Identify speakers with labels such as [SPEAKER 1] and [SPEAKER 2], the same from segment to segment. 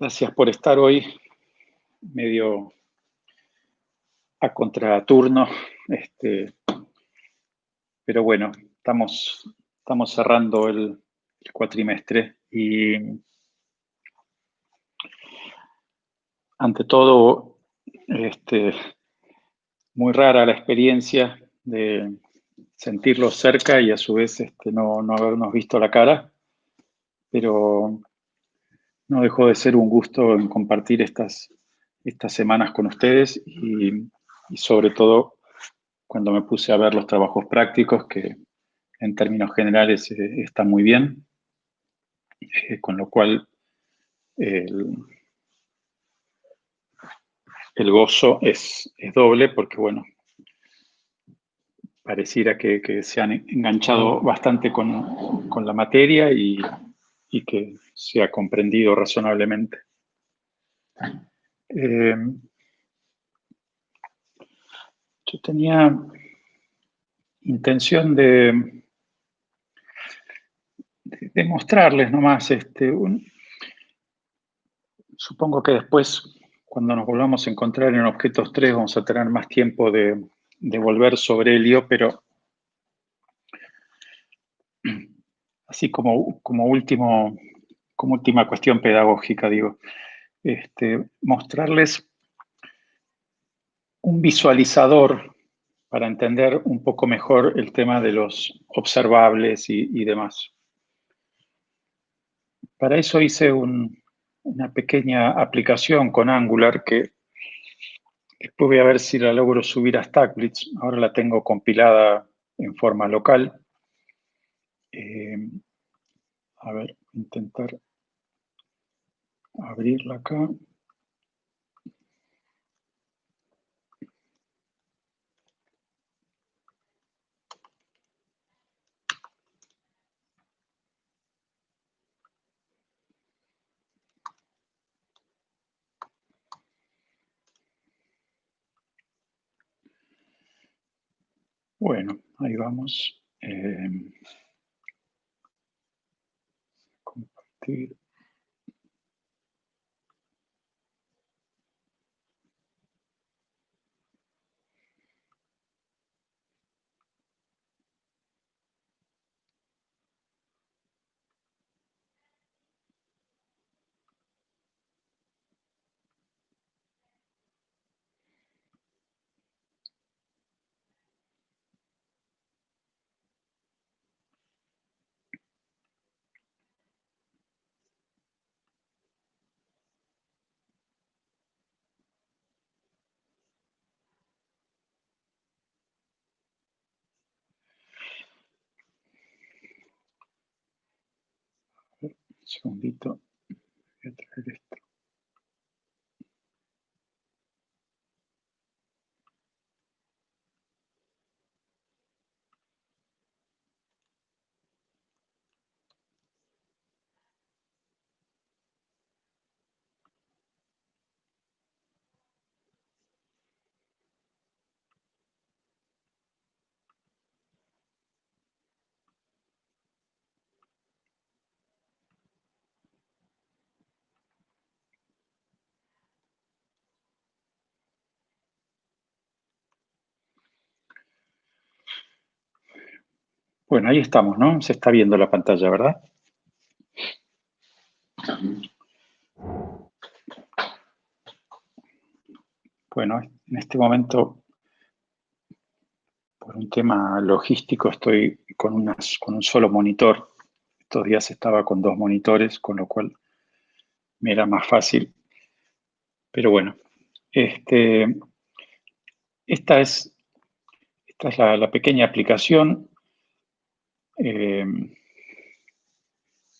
[SPEAKER 1] Gracias por estar hoy, medio a contraturno, pero bueno, estamos cerrando el cuatrimestre y ante todo, muy rara la experiencia de sentirlos cerca y a su vez no habernos visto la cara, pero no dejó de ser un gusto en compartir estas semanas con ustedes y sobre todo cuando me puse a ver los trabajos prácticos, que en términos generales están muy bien, con lo cual el gozo es doble porque, bueno, pareciera que se han enganchado bastante con la materia y que se ha comprendido razonablemente. Yo tenía intención de mostrarles nomás, supongo que después, cuando nos volvamos a encontrar en Objetos 3, vamos a tener más tiempo de volver sobre Helio, pero así como última cuestión pedagógica, digo, mostrarles un visualizador para entender un poco mejor el tema de los observables y demás. Para eso hice una pequeña aplicación con Angular que después voy a ver si la logro subir a StackBlitz. Ahora la tengo compilada en forma local. A ver, intentar abrirla acá. Bueno, ahí vamos. Compartir. Un segundito. Voy a traer esto. Bueno, ahí estamos, ¿no? Se está viendo la pantalla, ¿verdad? Bueno, en este momento, por un tema logístico, estoy con un solo monitor. Estos días estaba con 2 monitores, con lo cual me era más fácil. Pero bueno, esta es la pequeña aplicación.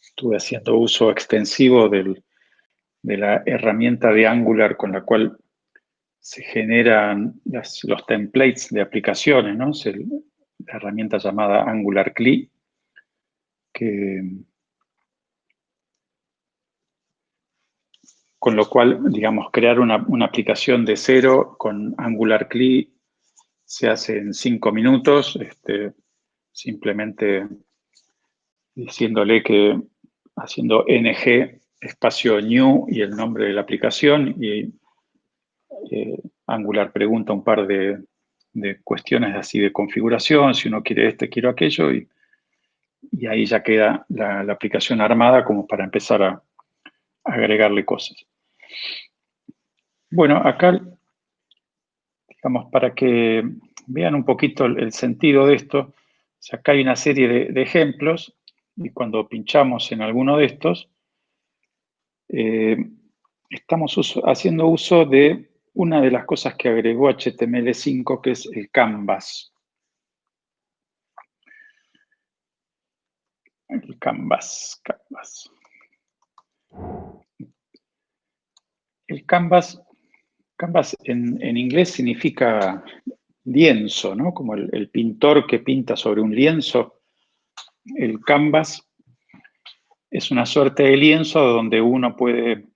[SPEAKER 1] Estuve haciendo uso extensivo de la herramienta de Angular con la cual se generan los templates de aplicaciones, ¿no? Es la herramienta llamada Angular CLI, con lo cual, digamos, crear una aplicación de cero con Angular CLI se hace en 5 minutos, simplemente diciéndole que haciendo ng espacio new y el nombre de la aplicación, y Angular pregunta un par de cuestiones así de configuración, si uno quiere quiero aquello, y ahí ya queda la aplicación armada como para empezar a agregarle cosas. Bueno, acá, digamos, para que vean un poquito el sentido de esto, o sea, acá hay una serie de ejemplos, y cuando pinchamos en alguno de estos, estamos haciendo uso de una de las cosas que agregó HTML5, que es el Canvas. El Canvas. El Canvas en inglés significa lienzo, ¿no? Como el pintor que pinta sobre un lienzo. El Canvas es una suerte de lienzo donde uno puede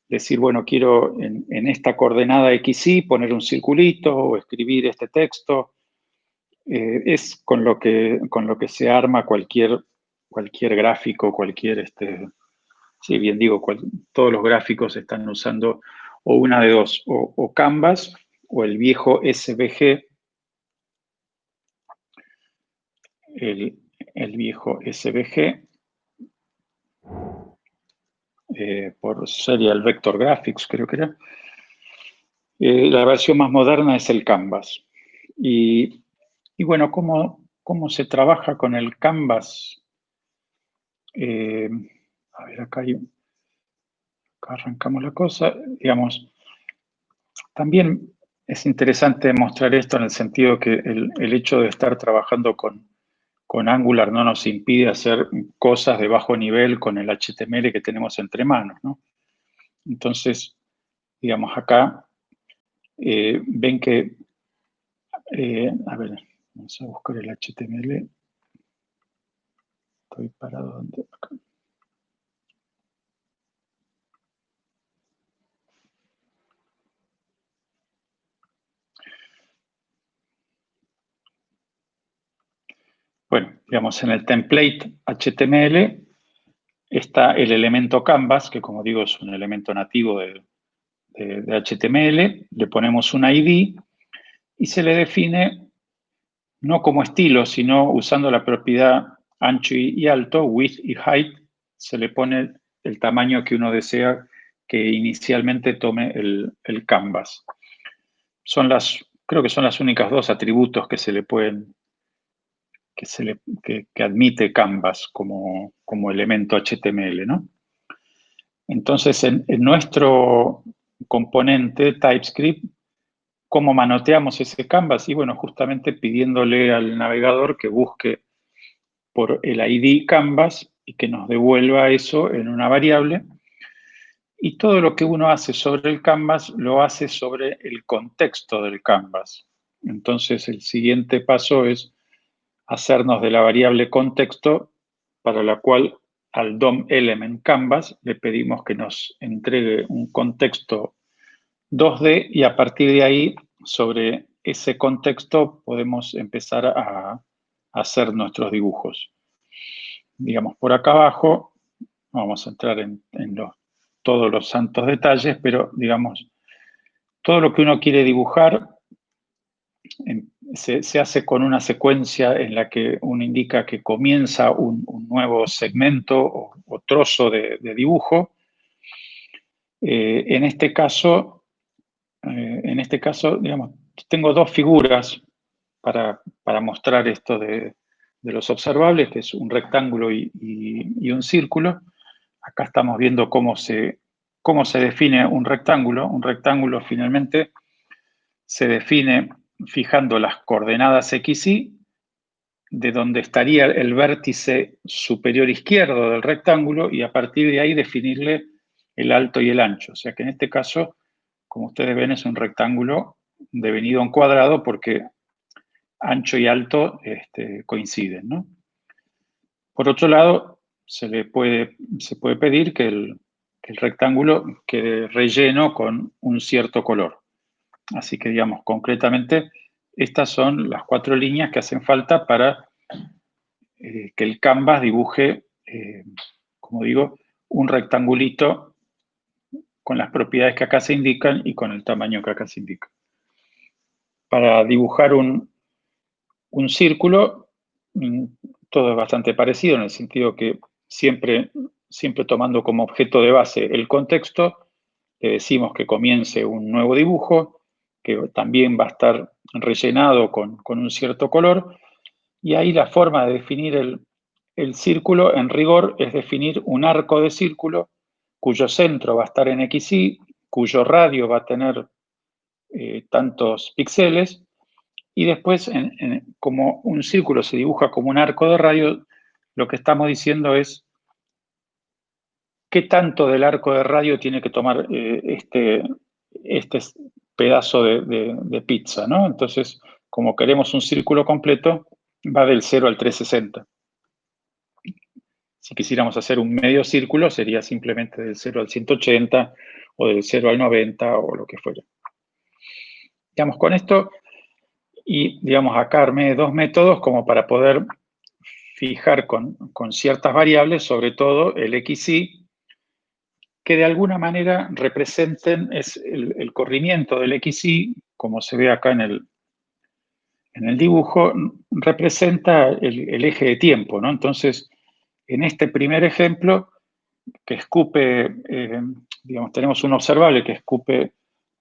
[SPEAKER 1] decir, bueno, quiero en esta coordenada XY poner un circulito o escribir este texto. Es con lo que se arma cualquier gráfico, sí, bien digo, todos los gráficos están usando o una de dos, o Canvas o el viejo SVG, el viejo SVG, por Serial Vector Graphics, creo que era. La versión más moderna es el Canvas. Y bueno, ¿cómo se trabaja con el Canvas? A ver, acá arrancamos la cosa. Digamos, también es interesante mostrar esto en el sentido que el hecho de estar trabajando con Angular no nos impide hacer cosas de bajo nivel con el HTML que tenemos entre manos, ¿no? Entonces, digamos, acá ven que, a ver, vamos a buscar el HTML. Estoy parado donde acá. Bueno, digamos, en el template HTML está el elemento Canvas, que como digo es un elemento nativo de HTML, le ponemos un ID y se le define no como estilo, sino usando la propiedad ancho y alto, width y height, se le pone el tamaño que uno desea que inicialmente tome el canvas. Creo que son las únicas dos atributos que se le pueden, que admite Canvas como elemento HTML, ¿no? Entonces, en nuestro componente TypeScript, ¿cómo manoteamos ese Canvas? Y bueno, justamente pidiéndole al navegador que busque por el ID Canvas y que nos devuelva eso en una variable. Y todo lo que uno hace sobre el Canvas lo hace sobre el contexto del Canvas. Entonces, el siguiente paso es hacernos de la variable contexto, para la cual al DOM element Canvas le pedimos que nos entregue un contexto 2D, y a partir de ahí, sobre ese contexto, podemos empezar a hacer nuestros dibujos. Digamos, por acá abajo, no vamos a entrar en todos los santos detalles, pero digamos, todo lo que uno quiere dibujar se hace con una secuencia en la que uno indica que comienza un nuevo segmento o trozo de dibujo. En este caso, digamos, tengo dos figuras para mostrar esto de los observables, que es un rectángulo y un círculo. Acá estamos viendo cómo se define un rectángulo. Un rectángulo finalmente se define fijando las coordenadas x, y, de donde estaría el vértice superior izquierdo del rectángulo, y a partir de ahí definirle el alto y el ancho. O sea que en este caso, como ustedes ven, es un rectángulo devenido en cuadrado porque ancho y alto coinciden, ¿no? Por otro lado, se puede pedir que el rectángulo quede relleno con un cierto color. Así que, digamos, concretamente, estas son las 4 líneas que hacen falta para que el Canvas dibuje, como digo, un rectangulito con las propiedades que acá se indican y con el tamaño que acá se indica. Para dibujar un círculo, todo es bastante parecido en el sentido que siempre tomando como objeto de base el contexto, le decimos que comience un nuevo dibujo, que también va a estar rellenado con un cierto color, y ahí la forma de definir el círculo, en rigor, es definir un arco de círculo cuyo centro va a estar en XY, cuyo radio va a tener tantos píxeles, y después, como un círculo se dibuja como un arco de radio, lo que estamos diciendo es qué tanto del arco de radio tiene que tomar este pedazo de pizza, ¿no? Entonces, como queremos un círculo completo, va del 0 al 360. Si quisiéramos hacer un medio círculo, sería simplemente del 0 al 180 o del 0 al 90 o lo que fuera. Digamos, con esto, y digamos, acá armé dos métodos como para poder fijar con ciertas variables, sobre todo el XY, que de alguna manera representen el corrimiento del XY, como se ve acá en el dibujo, representa el eje de tiempo, ¿no? Entonces, en este primer ejemplo, que escupe, digamos, tenemos un observable que escupe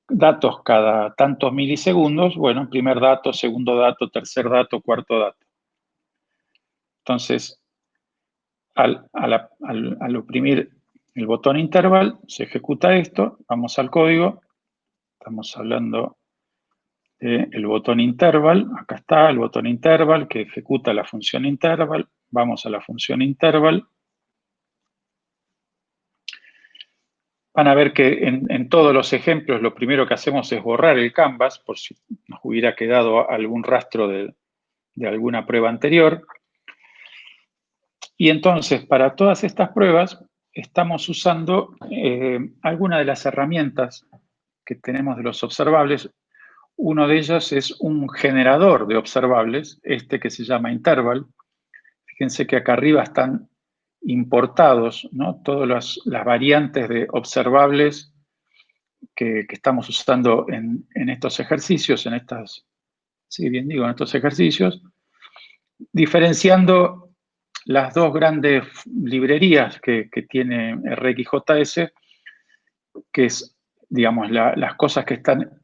[SPEAKER 1] datos cada tantos milisegundos, bueno, primer dato, segundo dato, tercer dato, cuarto dato. Entonces, al oprimir el botón interval, se ejecuta esto, vamos al código, estamos hablando del botón interval, acá está el botón interval que ejecuta la función interval, vamos a la función interval. Van a ver que en todos los ejemplos lo primero que hacemos es borrar el canvas, por si nos hubiera quedado algún rastro de alguna prueba anterior. Y entonces, para todas estas pruebas, estamos usando algunas de las herramientas que tenemos de los observables. Uno de ellos es un generador de observables, este que se llama interval. Fíjense que acá arriba están importados, ¿no?, todas las variantes de observables que estamos usando en estos ejercicios, en estos ejercicios, diferenciando las dos grandes librerías que tiene RxJS, que es, digamos, las cosas que están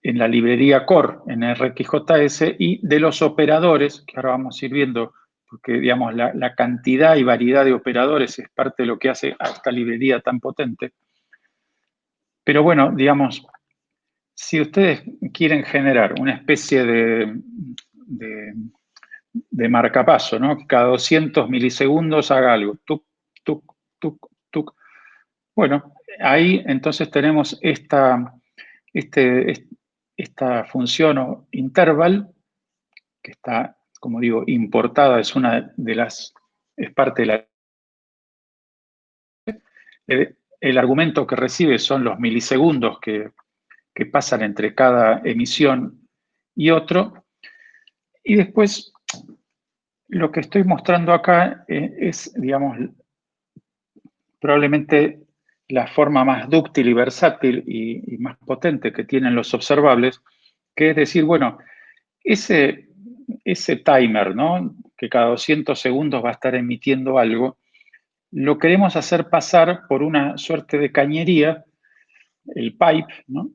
[SPEAKER 1] en la librería core en RxJS, y de los operadores, que ahora vamos a ir viendo, porque, digamos, la cantidad y variedad de operadores es parte de lo que hace a esta librería tan potente. Pero bueno, digamos, si ustedes quieren generar una especie de marcapaso, ¿no?, que cada 200 milisegundos haga algo, tuc, tuc, tuc, tuc. Bueno, ahí entonces tenemos esta función interval, que está, como digo, importada, es parte de la... El argumento que recibe son los milisegundos que pasan entre cada emisión y otro. Y después, lo que estoy mostrando acá es, digamos, probablemente la forma más dúctil y versátil y más potente que tienen los observables, que es decir, bueno, ese timer, ¿no?, que cada 200 segundos va a estar emitiendo algo, lo queremos hacer pasar por una suerte de cañería, el pipe, ¿no?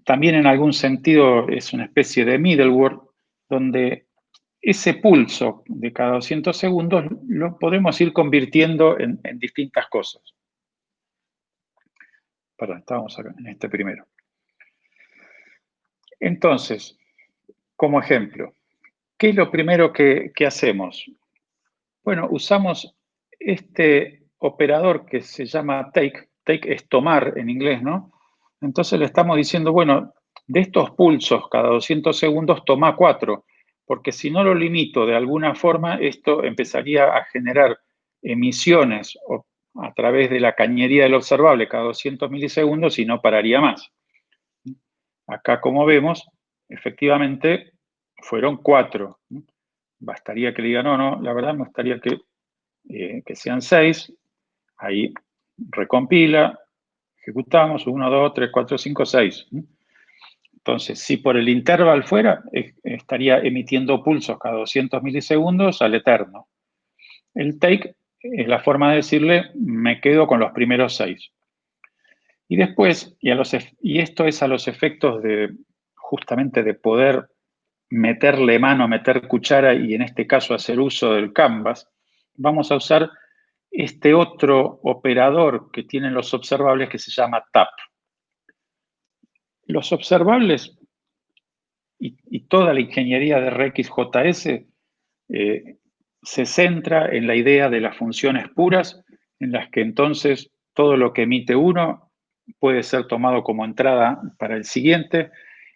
[SPEAKER 1] También en algún sentido es una especie de middleware, donde ese pulso de cada 200 segundos lo podemos ir convirtiendo en distintas cosas. Perdón, estábamos acá en este primero. Entonces, como ejemplo, ¿qué es lo primero que hacemos? Bueno, usamos este operador que se llama take. Take es tomar en inglés, ¿no? Entonces le estamos diciendo, bueno, de estos pulsos cada 200 segundos toma 4, porque si no lo limito de alguna forma, esto empezaría a generar emisiones a través de la cañería del observable cada 200 milisegundos y no pararía más. Acá, como vemos, efectivamente fueron 4. Bastaría que le diga, no, la verdad me gustaría que que sean 6, ahí recompila, ejecutamos 1, 2, 3, 4, 5, 6. Entonces, si por el interval fuera, estaría emitiendo pulsos cada 200 milisegundos al eterno. El take es la forma de decirle, me quedo con los primeros 6. Y después, y esto es a los efectos de justamente de poder meterle mano, meter cuchara y en este caso hacer uso del canvas, vamos a usar este otro operador que tienen los observables que se llama tap. Los observables y toda la ingeniería de RxJS se centra en la idea de las funciones puras, en las que entonces todo lo que emite uno puede ser tomado como entrada para el siguiente,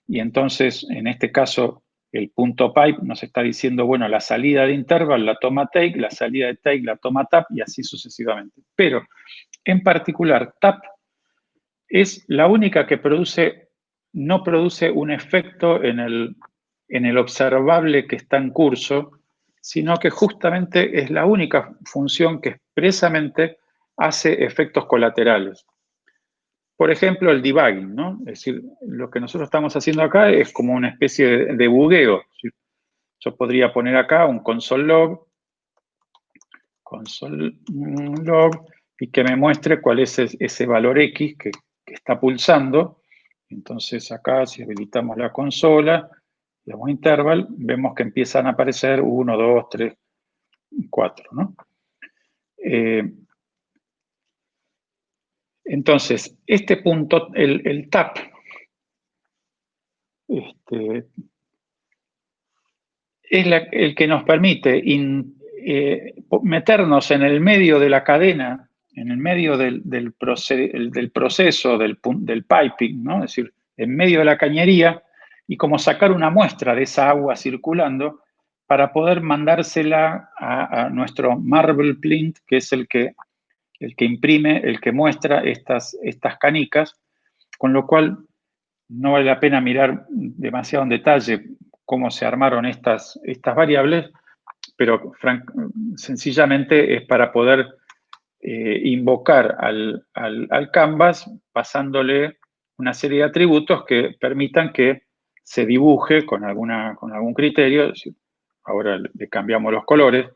[SPEAKER 1] y entonces en este caso el punto pipe nos está diciendo, bueno, la salida de interval la toma take, la salida de take la toma tap, y así sucesivamente. Pero en particular, tap es la única que no produce un efecto en el observable que está en curso, sino que justamente es la única función que expresamente hace efectos colaterales. Por ejemplo, el debugging, ¿no? Es decir, lo que nosotros estamos haciendo acá es como una especie de bugueo. Yo podría poner acá un console log, y que me muestre cuál es ese valor X que está pulsando. Entonces acá, si habilitamos la consola, damos interval, vemos que empiezan a aparecer 1, 2, 3, 4, ¿no? Entonces, este punto, el tap, es el que nos permite meternos en el medio de la cadena, en el medio del proceso, del piping, ¿no? Es decir, en medio de la cañería, y como sacar una muestra de esa agua circulando para poder mandársela a nuestro Marble Plint, que es el que imprime, el que muestra estas canicas, con lo cual no vale la pena mirar demasiado en detalle cómo se armaron estas variables, pero sencillamente es para poder invocar al canvas pasándole una serie de atributos que permitan que se dibuje con algún criterio. Ahora le cambiamos los colores.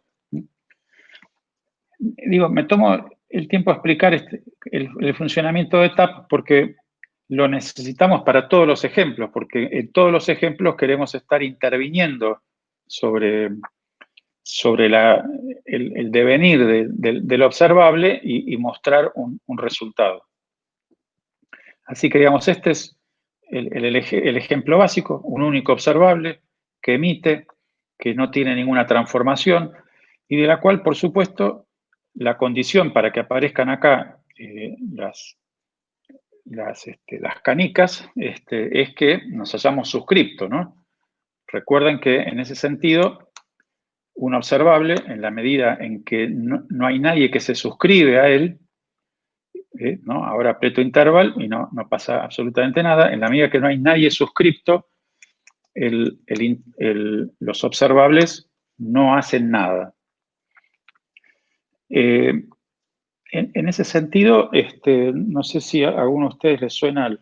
[SPEAKER 1] Digo, me tomo el tiempo a explicar el funcionamiento de TAP porque lo necesitamos para todos los ejemplos, porque en todos los ejemplos queremos estar interviniendo sobre el devenir del observable y mostrar un resultado. Así que, digamos, este es el ejemplo básico, un único observable que emite, que no tiene ninguna transformación y de la cual, por supuesto, la condición para que aparezcan acá las canicas es que nos hayamos suscripto, ¿no? Recuerden que en ese sentido, un observable, en la medida en que no hay nadie que se suscribe a él, ¿no? Ahora aprieto interval y no pasa absolutamente nada. En la medida que no hay nadie suscripto, los observables no hacen nada. En ese sentido, no sé si a alguno de ustedes les suena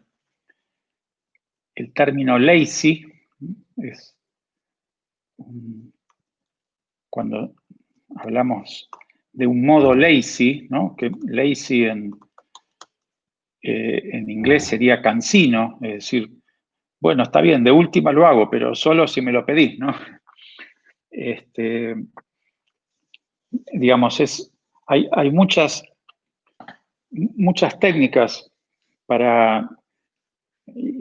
[SPEAKER 1] el término lazy. Es cuando hablamos de un modo lazy, ¿no? Que lazy en inglés sería cansino, es decir, bueno, está bien, de última lo hago, pero solo si me lo pedís, ¿no? Digamos, hay muchas técnicas para,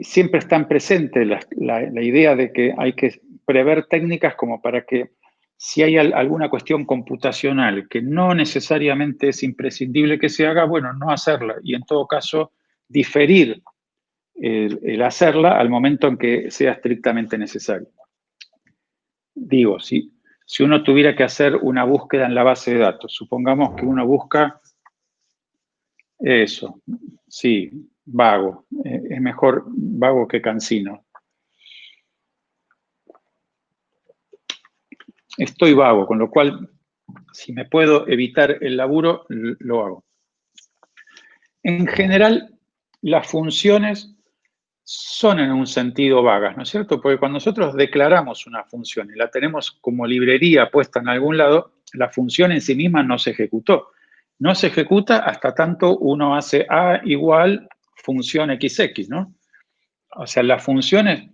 [SPEAKER 1] siempre están presentes la idea de que hay que prever técnicas como para que si hay alguna cuestión computacional que no necesariamente es imprescindible que se haga, bueno, no hacerla y en todo caso diferir el hacerla al momento en que sea estrictamente necesario. Digo, si uno tuviera que hacer una búsqueda en la base de datos, supongamos que uno busca eso, sí, vago, es mejor vago que cansino. Estoy vago, con lo cual Si me puedo evitar el laburo, lo hago. En general, las funciones son en un sentido vagas, ¿no es cierto? Porque cuando nosotros declaramos una función y la tenemos como librería puesta en algún lado, la función en sí misma no se ejecutó. No se ejecuta hasta tanto uno hace A igual función XX, ¿no? O sea, las funciones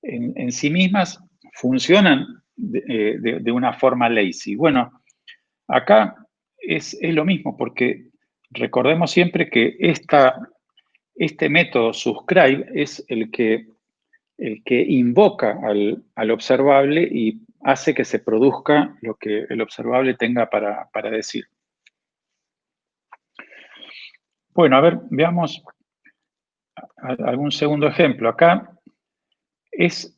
[SPEAKER 1] en sí mismas funcionan de una forma lazy. Bueno, acá es lo mismo, porque recordemos siempre que este método subscribe es el que invoca al observable y hace que se produzca lo que el observable tenga para decir. Bueno, a ver, veamos algún segundo ejemplo. Acá es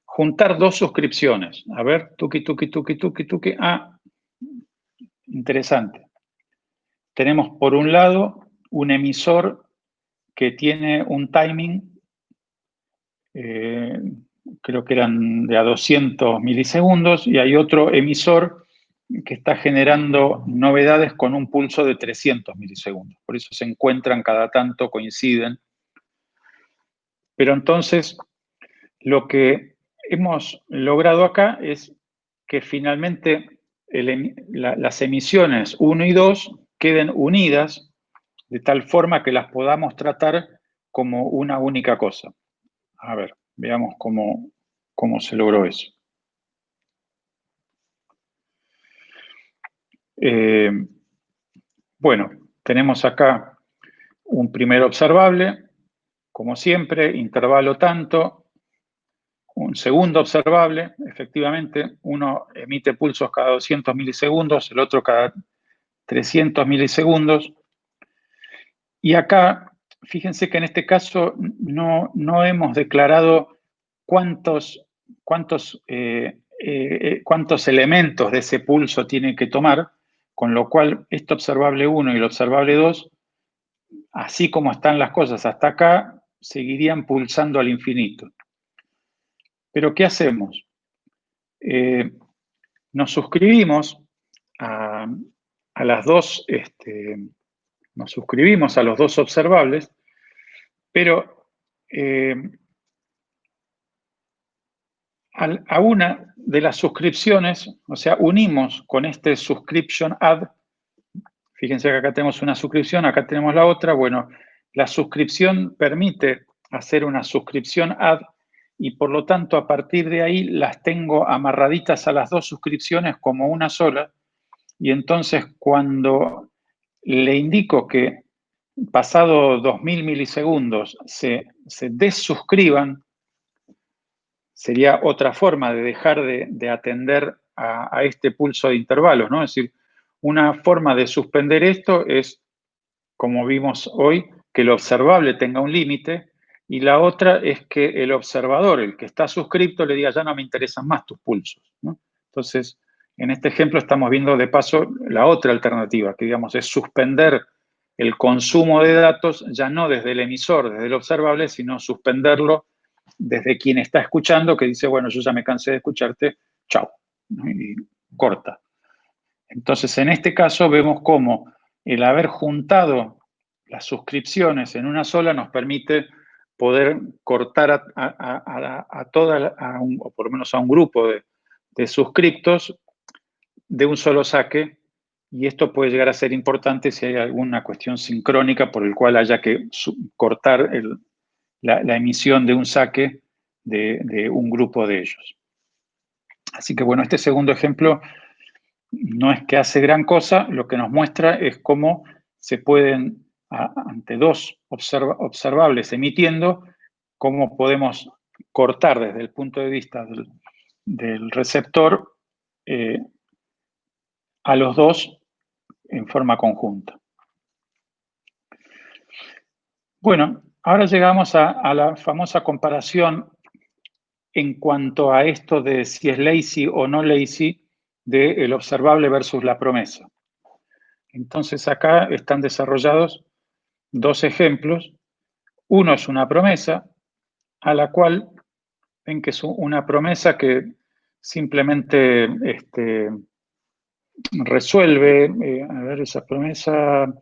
[SPEAKER 1] juntar dos suscripciones. A ver, tuki, tuki, tuki, tuki, tuki. Ah, interesante. Tenemos por un lado un emisor que tiene un timing, creo que eran de a 200 milisegundos, y hay otro emisor que está generando novedades con un pulso de 300 milisegundos. Por eso se encuentran cada tanto, coinciden. Pero entonces, lo que hemos logrado acá es que finalmente las emisiones 1 y 2 queden unidas de tal forma que las podamos tratar como una única cosa. A ver, veamos cómo se logró eso. Bueno, tenemos acá un primer observable, como siempre, intervalo tanto, un segundo observable, efectivamente, uno emite pulsos cada 200 milisegundos, el otro cada 300 milisegundos. Y acá, fíjense que en este caso no hemos declarado cuántos elementos de ese pulso tiene que tomar, con lo cual este observable 1 y el observable 2, así como están las cosas hasta acá, seguirían pulsando al infinito. Pero ¿qué hacemos? Nos suscribimos a las dos, nos suscribimos a los dos observables, pero a una de las suscripciones, o sea, unimos con este subscription add. Fíjense que acá tenemos una suscripción, acá tenemos la otra. Bueno, la suscripción permite hacer una suscripción add y por lo tanto a partir de ahí las tengo amarraditas a las dos suscripciones como una sola. Y entonces cuando le indico que pasado 2000 milisegundos se desuscriban, sería otra forma de dejar de atender a este pulso de intervalos, ¿no? Es decir, una forma de suspender esto es, como vimos hoy, que el observable tenga un límite, y la otra es que el observador, el que está suscripto, le diga, ya no me interesan más tus pulsos, ¿no? Entonces, en este ejemplo estamos viendo de paso la otra alternativa, que digamos es suspender el consumo de datos, ya no desde el emisor, desde el observable, sino suspenderlo desde quien está escuchando, que dice, bueno, yo ya me cansé de escucharte, chao, ¿no? Y corta. Entonces, en este caso vemos cómo el haber juntado las suscripciones en una sola nos permite poder cortar o por lo menos a un grupo de suscriptos de un solo saque, y esto puede llegar a ser importante si hay alguna cuestión sincrónica por el cual haya que cortar la emisión de un saque de un grupo de ellos. Así que bueno, este segundo ejemplo no es que hace gran cosa, lo que nos muestra es cómo se pueden, ante dos observables emitiendo, cómo podemos cortar desde el punto de vista del receptor a los dos en forma conjunta. Bueno, ahora llegamos a la famosa comparación en cuanto a esto de si es lazy o no lazy del observable versus la promesa. Entonces acá están desarrollados dos ejemplos. Uno es una promesa a la cual ven que es una promesa que simplemente resuelve, a ver, esa promesa,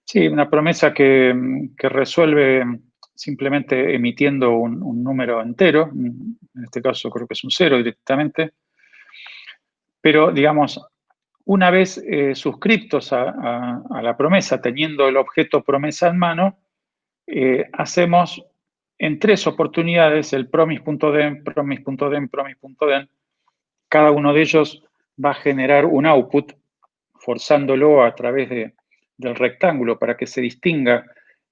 [SPEAKER 1] sí, una promesa que resuelve simplemente emitiendo un número entero, en este caso creo que es un 0 directamente, pero digamos, una vez suscriptos a la promesa, teniendo el objeto promesa en mano, hacemos en 3 oportunidades el promise.den, promise.den, promise.den. Cada uno de ellos va a generar un output, forzándolo a través del rectángulo para que se distinga,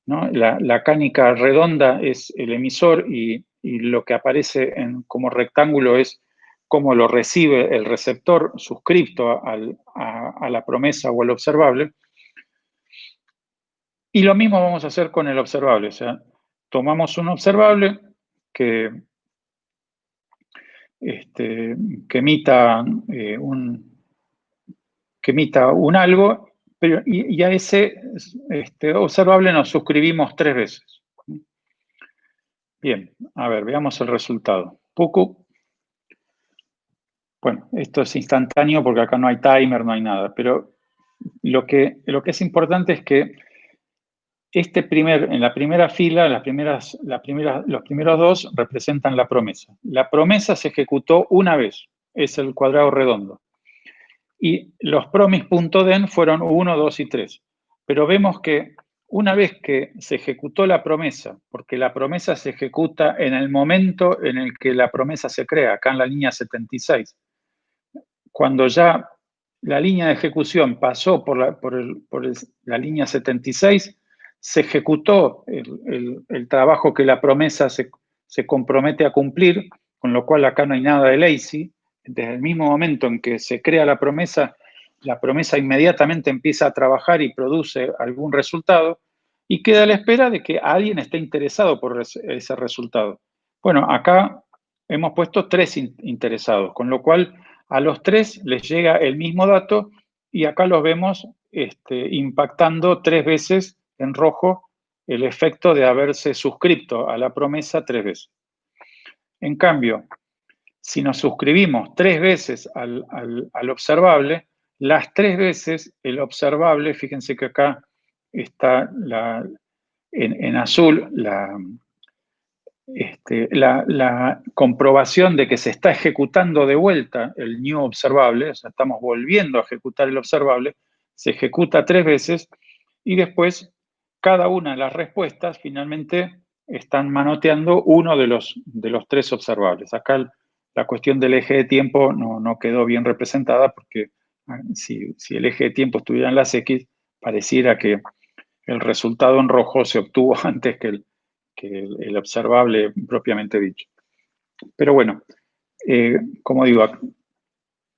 [SPEAKER 1] ¿no? La cánica redonda es el emisor y lo que aparece como rectángulo es cómo lo recibe el receptor suscripto a la promesa o al observable. Y lo mismo vamos a hacer con el observable, o sea, tomamos un observable que, que emita un algo, pero, y a ese observable nos suscribimos 3 veces. Bien, a ver, veamos el resultado. Puku. Bueno, esto es instantáneo porque acá no hay timer, no hay nada, pero lo que es importante es que en la primera fila, los primeros 2 representan la promesa. La promesa se ejecutó una vez, es el cuadrado redondo. Y los promise.den fueron 1, 2 y 3. Pero vemos que una vez que se ejecutó la promesa, porque la promesa se ejecuta en el momento en el que la promesa se crea, acá en la línea 76, cuando ya la línea de ejecución pasó por la línea 76, se ejecutó el trabajo que la promesa se compromete a cumplir, con lo cual acá no hay nada de lazy. Desde el mismo momento en que se crea la promesa inmediatamente empieza a trabajar y produce algún resultado y queda a la espera de que alguien esté interesado por ese resultado. Bueno, acá hemos puesto 3 interesados, con lo cual a los 3 les llega el mismo dato y acá los vemos impactando 3 veces en rojo el efecto de haberse suscrito a la promesa 3 veces. En cambio, si nos suscribimos 3 veces al observable, las 3 veces el observable, fíjense que acá está en azul la comprobación de que se está ejecutando de vuelta el new observable, o sea, estamos volviendo a ejecutar el observable, se ejecuta 3 veces y después cada una de las respuestas finalmente están manoteando uno de los 3 observables. Acá la cuestión del eje de tiempo no quedó bien representada porque si el eje de tiempo estuviera en las X, pareciera que el resultado en rojo se obtuvo antes que el observable propiamente dicho. Pero bueno, como digo,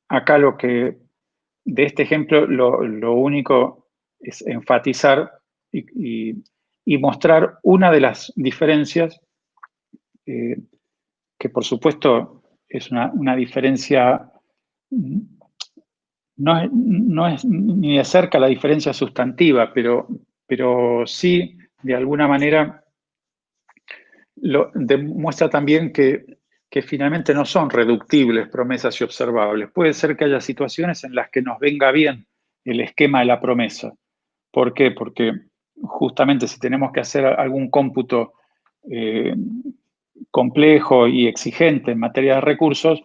[SPEAKER 1] acá de este ejemplo, lo único es enfatizar y mostrar una de las diferencias, que por supuesto es una diferencia, no es ni de cerca la diferencia sustantiva, pero sí, de alguna manera, demuestra también que finalmente no son reductibles promesas y observables. Puede ser que haya situaciones en las que nos venga bien el esquema de la promesa. ¿Por qué? Porque justamente si tenemos que hacer algún cómputo complejo y exigente en materia de recursos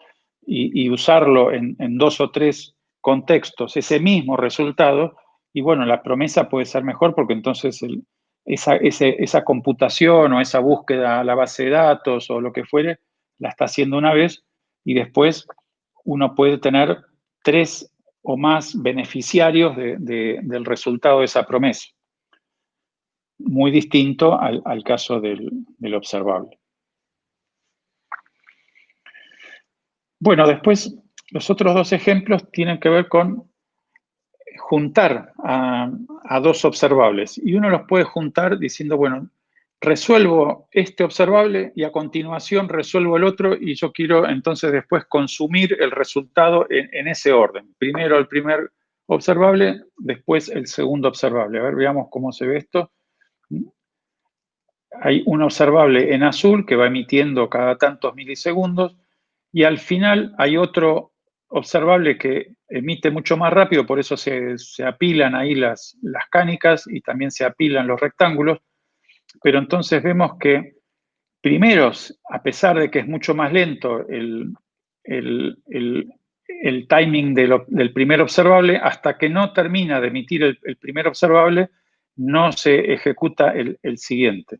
[SPEAKER 1] y usarlo en 2 o 3 contextos, ese mismo resultado, y bueno, la promesa puede ser mejor porque entonces esa computación o esa búsqueda a la base de datos o lo que fuere, la está haciendo una vez y después uno puede tener 3 o más beneficiarios del resultado de esa promesa. Muy distinto al caso del observable. Bueno, después los otros 2 ejemplos tienen que ver con juntar a 2 observables. Y uno los puede juntar diciendo, bueno, resuelvo este observable y a continuación resuelvo el otro y yo quiero entonces después consumir el resultado en ese orden. Primero el primer observable, después el segundo observable. A ver, veamos cómo se ve esto. Hay un observable en azul que va emitiendo cada tantos milisegundos y al final hay otro observable que emite mucho más rápido, por eso se apilan ahí las cánicas y también se apilan los rectángulos, pero entonces vemos que primero, a pesar de que es mucho más lento el, el timing del primer observable, hasta que no termina de emitir el primer observable, no se ejecuta el siguiente.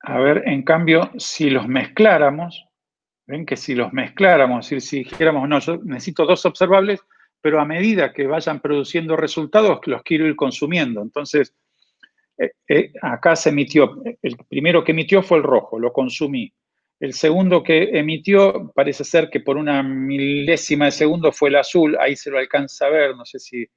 [SPEAKER 1] A ver, en cambio, si los mezcláramos, ven que si los mezcláramos, es decir, si dijéramos, no, yo necesito dos observables, pero a medida que vayan produciendo resultados, los quiero ir consumiendo. Entonces, acá se emitió, el primero que emitió fue el rojo, lo consumí. El segundo que emitió parece ser que por una milésima de segundo fue el azul, ahí se lo alcanza a ver, no sé si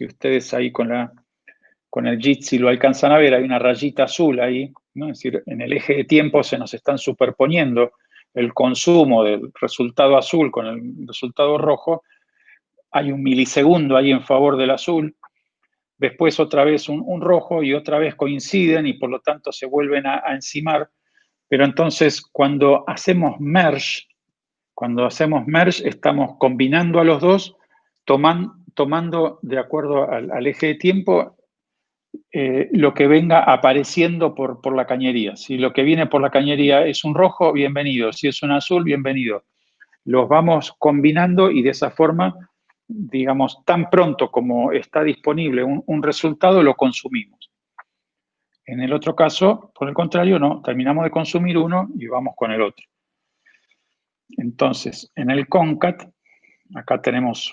[SPEAKER 1] ustedes ahí con el Jitsi lo alcanzan a ver, hay una rayita azul ahí, ¿no? Es decir, en el eje de tiempo se nos están superponiendo el consumo del resultado azul con el resultado rojo, hay un milisegundo ahí en favor del azul, después otra vez un rojo y otra vez coinciden y por lo tanto se vuelven a encimar, pero entonces cuando hacemos merge estamos combinando a los dos, tomando de acuerdo al eje de tiempo lo que venga apareciendo por la cañería. Si lo que viene por la cañería es un rojo, bienvenido. Si es un azul, bienvenido. Los vamos combinando y de esa forma, digamos, tan pronto como está disponible un resultado, lo consumimos. En el otro caso, por el contrario, no, terminamos de consumir uno y vamos con el otro. Entonces, en el concat, acá tenemos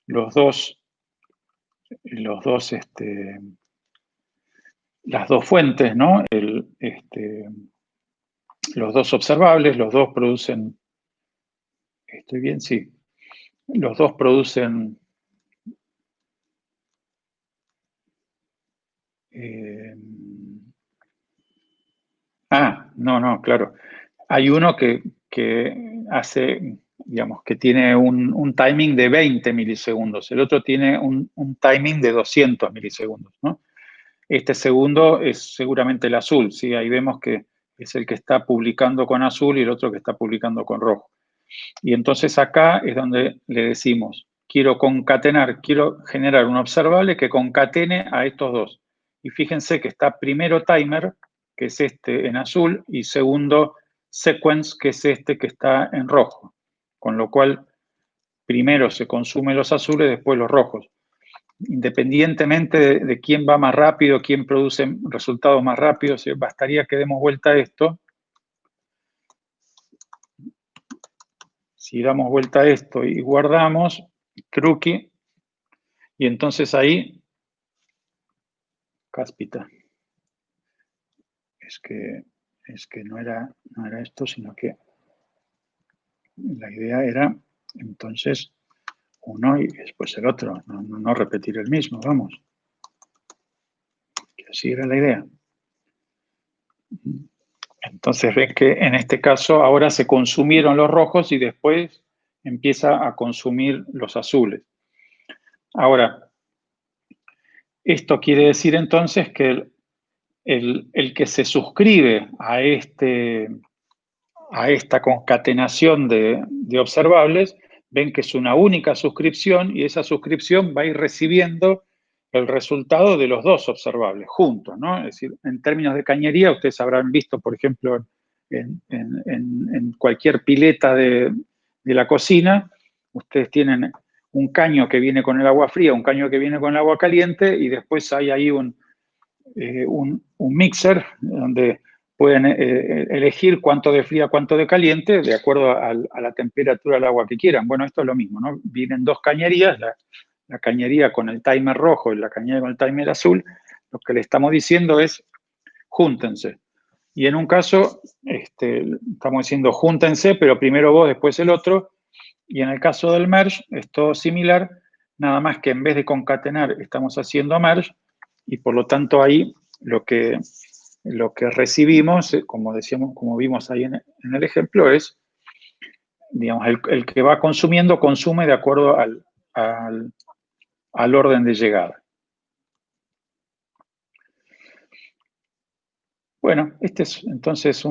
[SPEAKER 1] las dos fuentes, ¿no? Los dos observables, los dos producen, ¿estoy bien? Sí. Los dos producen no, claro. Hay uno que hace, digamos, que tiene un timing de 20 milisegundos, el otro tiene un timing de 200 milisegundos, ¿no? Este segundo es seguramente el azul, ¿sí? Ahí vemos que es el que está publicando con azul y el otro que está publicando con rojo. Y entonces acá es donde le decimos, quiero generar un observable que concatene a estos dos. Y fíjense que está primero timer, que es este en azul, y segundo sequence, que es este que está en rojo. Con lo cual, primero se consumen los azules, después los rojos. Independientemente de quién va más rápido, quién produce resultados más rápidos, bastaría que demos vuelta a esto. Si damos vuelta a esto y guardamos, truqui, y entonces ahí, cáspita, es que no era esto, sino que la idea era entonces uno y después el otro, no repetir el mismo, vamos. Que así era la idea. Entonces ven que en este caso ahora se consumieron los rojos y después empieza a consumir los azules. Ahora, esto quiere decir entonces que el que se suscribe a esta concatenación de observables, ven que es una única suscripción y esa suscripción va a ir recibiendo el resultado de los dos observables juntos, ¿no? Es decir, en términos de cañería, ustedes habrán visto, por ejemplo, en cualquier pileta de la cocina, ustedes tienen un caño que viene con el agua fría, un caño que viene con el agua caliente y después hay ahí un mixer donde pueden elegir cuánto de fría, cuánto de caliente, de acuerdo a la temperatura del agua que quieran. Bueno, esto es lo mismo, ¿no? Vienen dos cañerías, la cañería con el timer rojo y la cañería con el timer azul. Lo que le estamos diciendo es, júntense. Y en un caso, estamos diciendo, júntense, pero primero vos, después el otro. Y en el caso del merge, es todo similar, nada más que en vez de concatenar, estamos haciendo merge, y por lo tanto ahí lo que recibimos, como decíamos, como vimos ahí en el ejemplo, es, digamos, el que va consumiendo, consume de acuerdo al orden de llegada. Bueno, este es entonces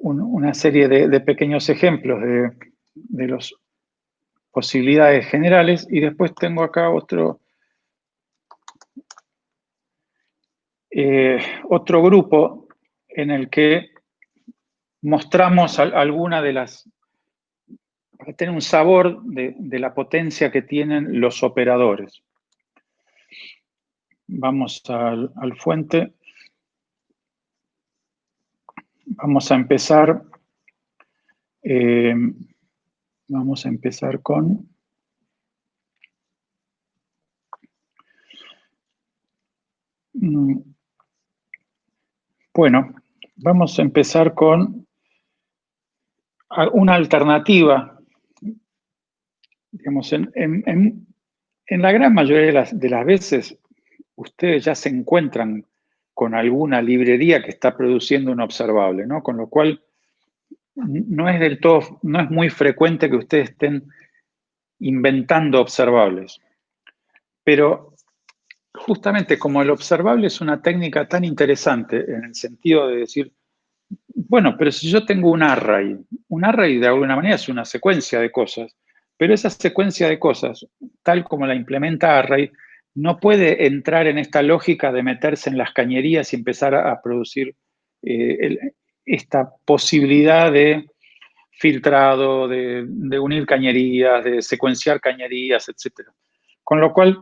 [SPEAKER 1] una serie de pequeños ejemplos de los posibilidades generales, y después tengo acá otro grupo en el que mostramos alguna de las, para tener un sabor de la potencia que tienen los operadores. Vamos al fuente. Vamos a empezar. Vamos a empezar con... Bueno, vamos a empezar con una alternativa. Digamos, en la gran mayoría de las veces, ustedes ya se encuentran con alguna librería que está produciendo un observable, ¿no? Con lo cual, no es muy frecuente que ustedes estén inventando observables. Pero justamente como el observable es una técnica tan interesante en el sentido de decir, bueno, pero si yo tengo un array de alguna manera es una secuencia de cosas, pero esa secuencia de cosas, tal como la implementa array, no puede entrar en esta lógica de meterse en las cañerías y empezar a producir esta posibilidad de filtrado, de unir cañerías, de secuenciar cañerías, etc. Con lo cual,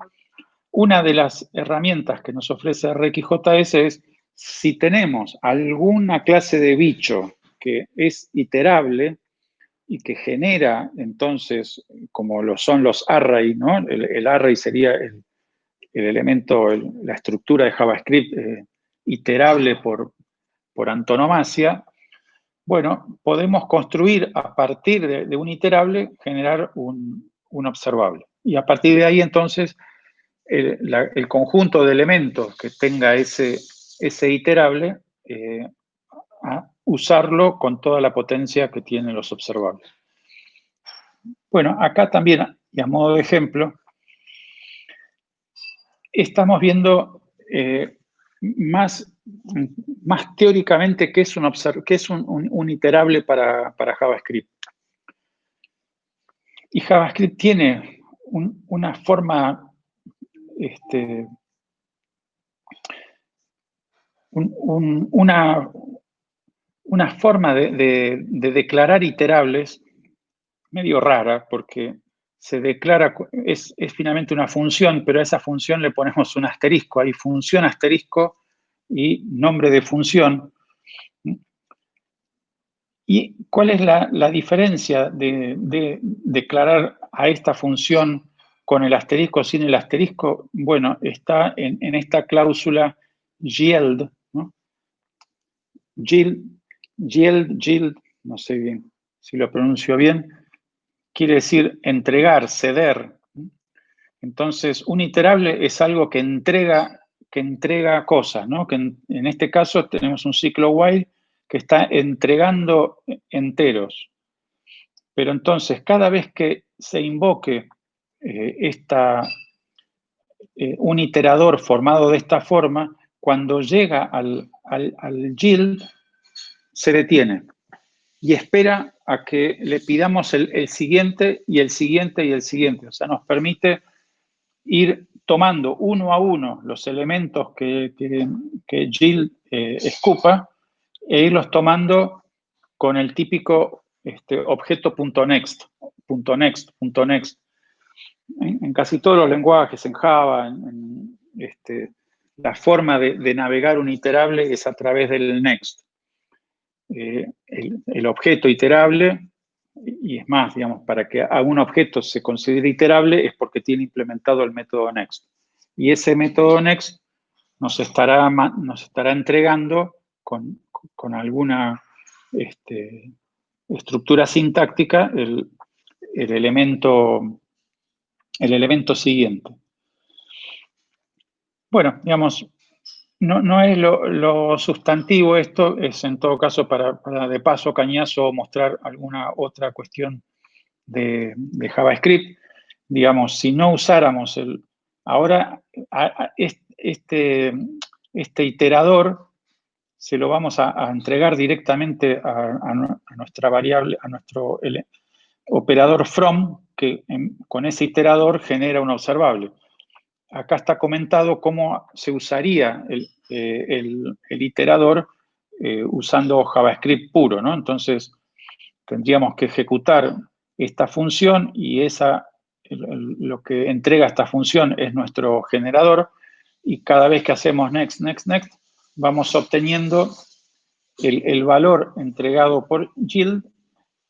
[SPEAKER 1] una de las herramientas que nos ofrece RxJS es, si tenemos alguna clase de bicho que es iterable y que genera, entonces, como lo son los array, ¿no? El array sería el elemento, la estructura de JavaScript iterable por antonomasia. Bueno, podemos construir a partir de un iterable, generar un observable. Y a partir de ahí, entonces, el conjunto de elementos que tenga ese iterable, a usarlo con toda la potencia que tienen los observables. Bueno, acá también, y a modo de ejemplo, estamos viendo más teóricamente qué es un iterable para JavaScript. Y JavaScript tiene una forma, una forma de declarar iterables medio rara, porque se declara, es finalmente una función, pero a esa función le ponemos un asterisco. Hay función asterisco y nombre de función. ¿Y cuál es la diferencia de declarar a esta función con el asterisco o sin el asterisco? Bueno, está en esta cláusula yield, ¿no? Yield, no sé bien si lo pronuncio bien, quiere decir entregar, ceder. Entonces, un iterable es algo que entrega cosas, ¿no? Que en este caso tenemos un ciclo while que está entregando enteros. Pero entonces, cada vez que se invoque un iterador formado de esta forma, cuando llega al yield, se detiene y espera a que le pidamos el siguiente y el siguiente y el siguiente. O sea, nos permite ir tomando uno a uno los elementos que yield escupa e irlos tomando con el típico objeto.next, .next. En casi todos los lenguajes, en Java, la forma de navegar un iterable es a través del next. El objeto iterable, y es más, digamos, para que a un objeto se considere iterable es porque tiene implementado el método next. Y ese método next nos estará entregando con alguna estructura sintáctica el elemento siguiente. Bueno, digamos, no es lo sustantivo esto, es en todo caso para de paso, cañazo, mostrar alguna otra cuestión de JavaScript. Digamos, si no usáramos ahora este iterador, se lo vamos a entregar directamente a nuestra variable, a nuestro operador from, que con ese iterador genera un observable. Acá está comentado cómo se usaría el iterador usando JavaScript puro, ¿no? Entonces, tendríamos que ejecutar esta función y lo que entrega esta función es nuestro generador, y cada vez que hacemos next, next, next, vamos obteniendo el valor entregado por yield,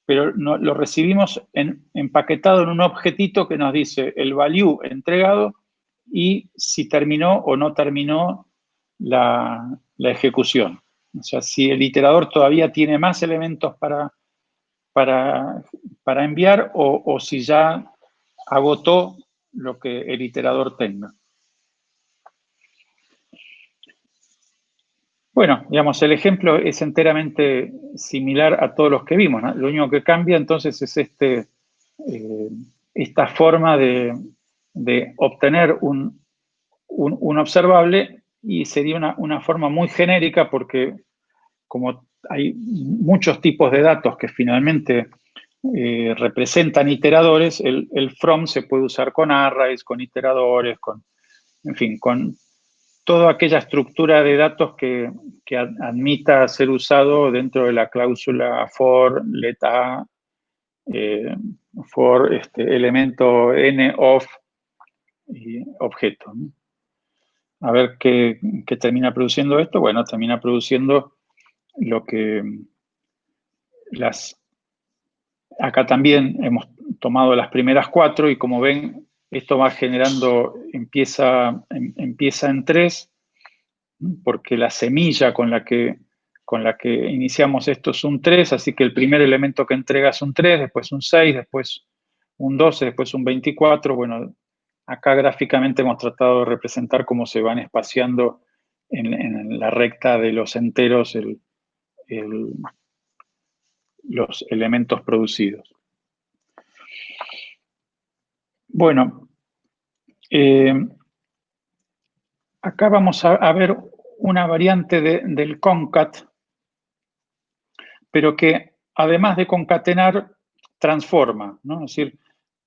[SPEAKER 1] pero no, lo recibimos empaquetado en un objetito que nos dice el value entregado y si terminó o no terminó la ejecución. O sea, si el iterador todavía tiene más elementos para enviar o si ya agotó lo que el iterador tenga. Bueno, digamos, el ejemplo es enteramente similar a todos los que vimos, ¿no? Lo único que cambia entonces es esta forma de obtener un observable, y sería una forma muy genérica porque como hay muchos tipos de datos que finalmente representan iteradores, el from se puede usar con arrays, con iteradores, en fin, con toda aquella estructura de datos que admita ser usado dentro de la cláusula for, let a, for elemento n of y objeto, ¿no? A ver qué termina produciendo esto. Bueno, termina produciendo lo que acá también hemos tomado las primeras 4 y como ven, esto va generando, empieza en 3, porque la semilla con la que iniciamos esto es un 3, así que el primer elemento que entrega es un 3, después un 6, después un 12, después un 24. Bueno, acá gráficamente hemos tratado de representar cómo se van espaciando en la recta de los enteros los elementos producidos. Bueno, acá vamos a ver una variante del concat, pero que además de concatenar, transforma, ¿no? Es decir,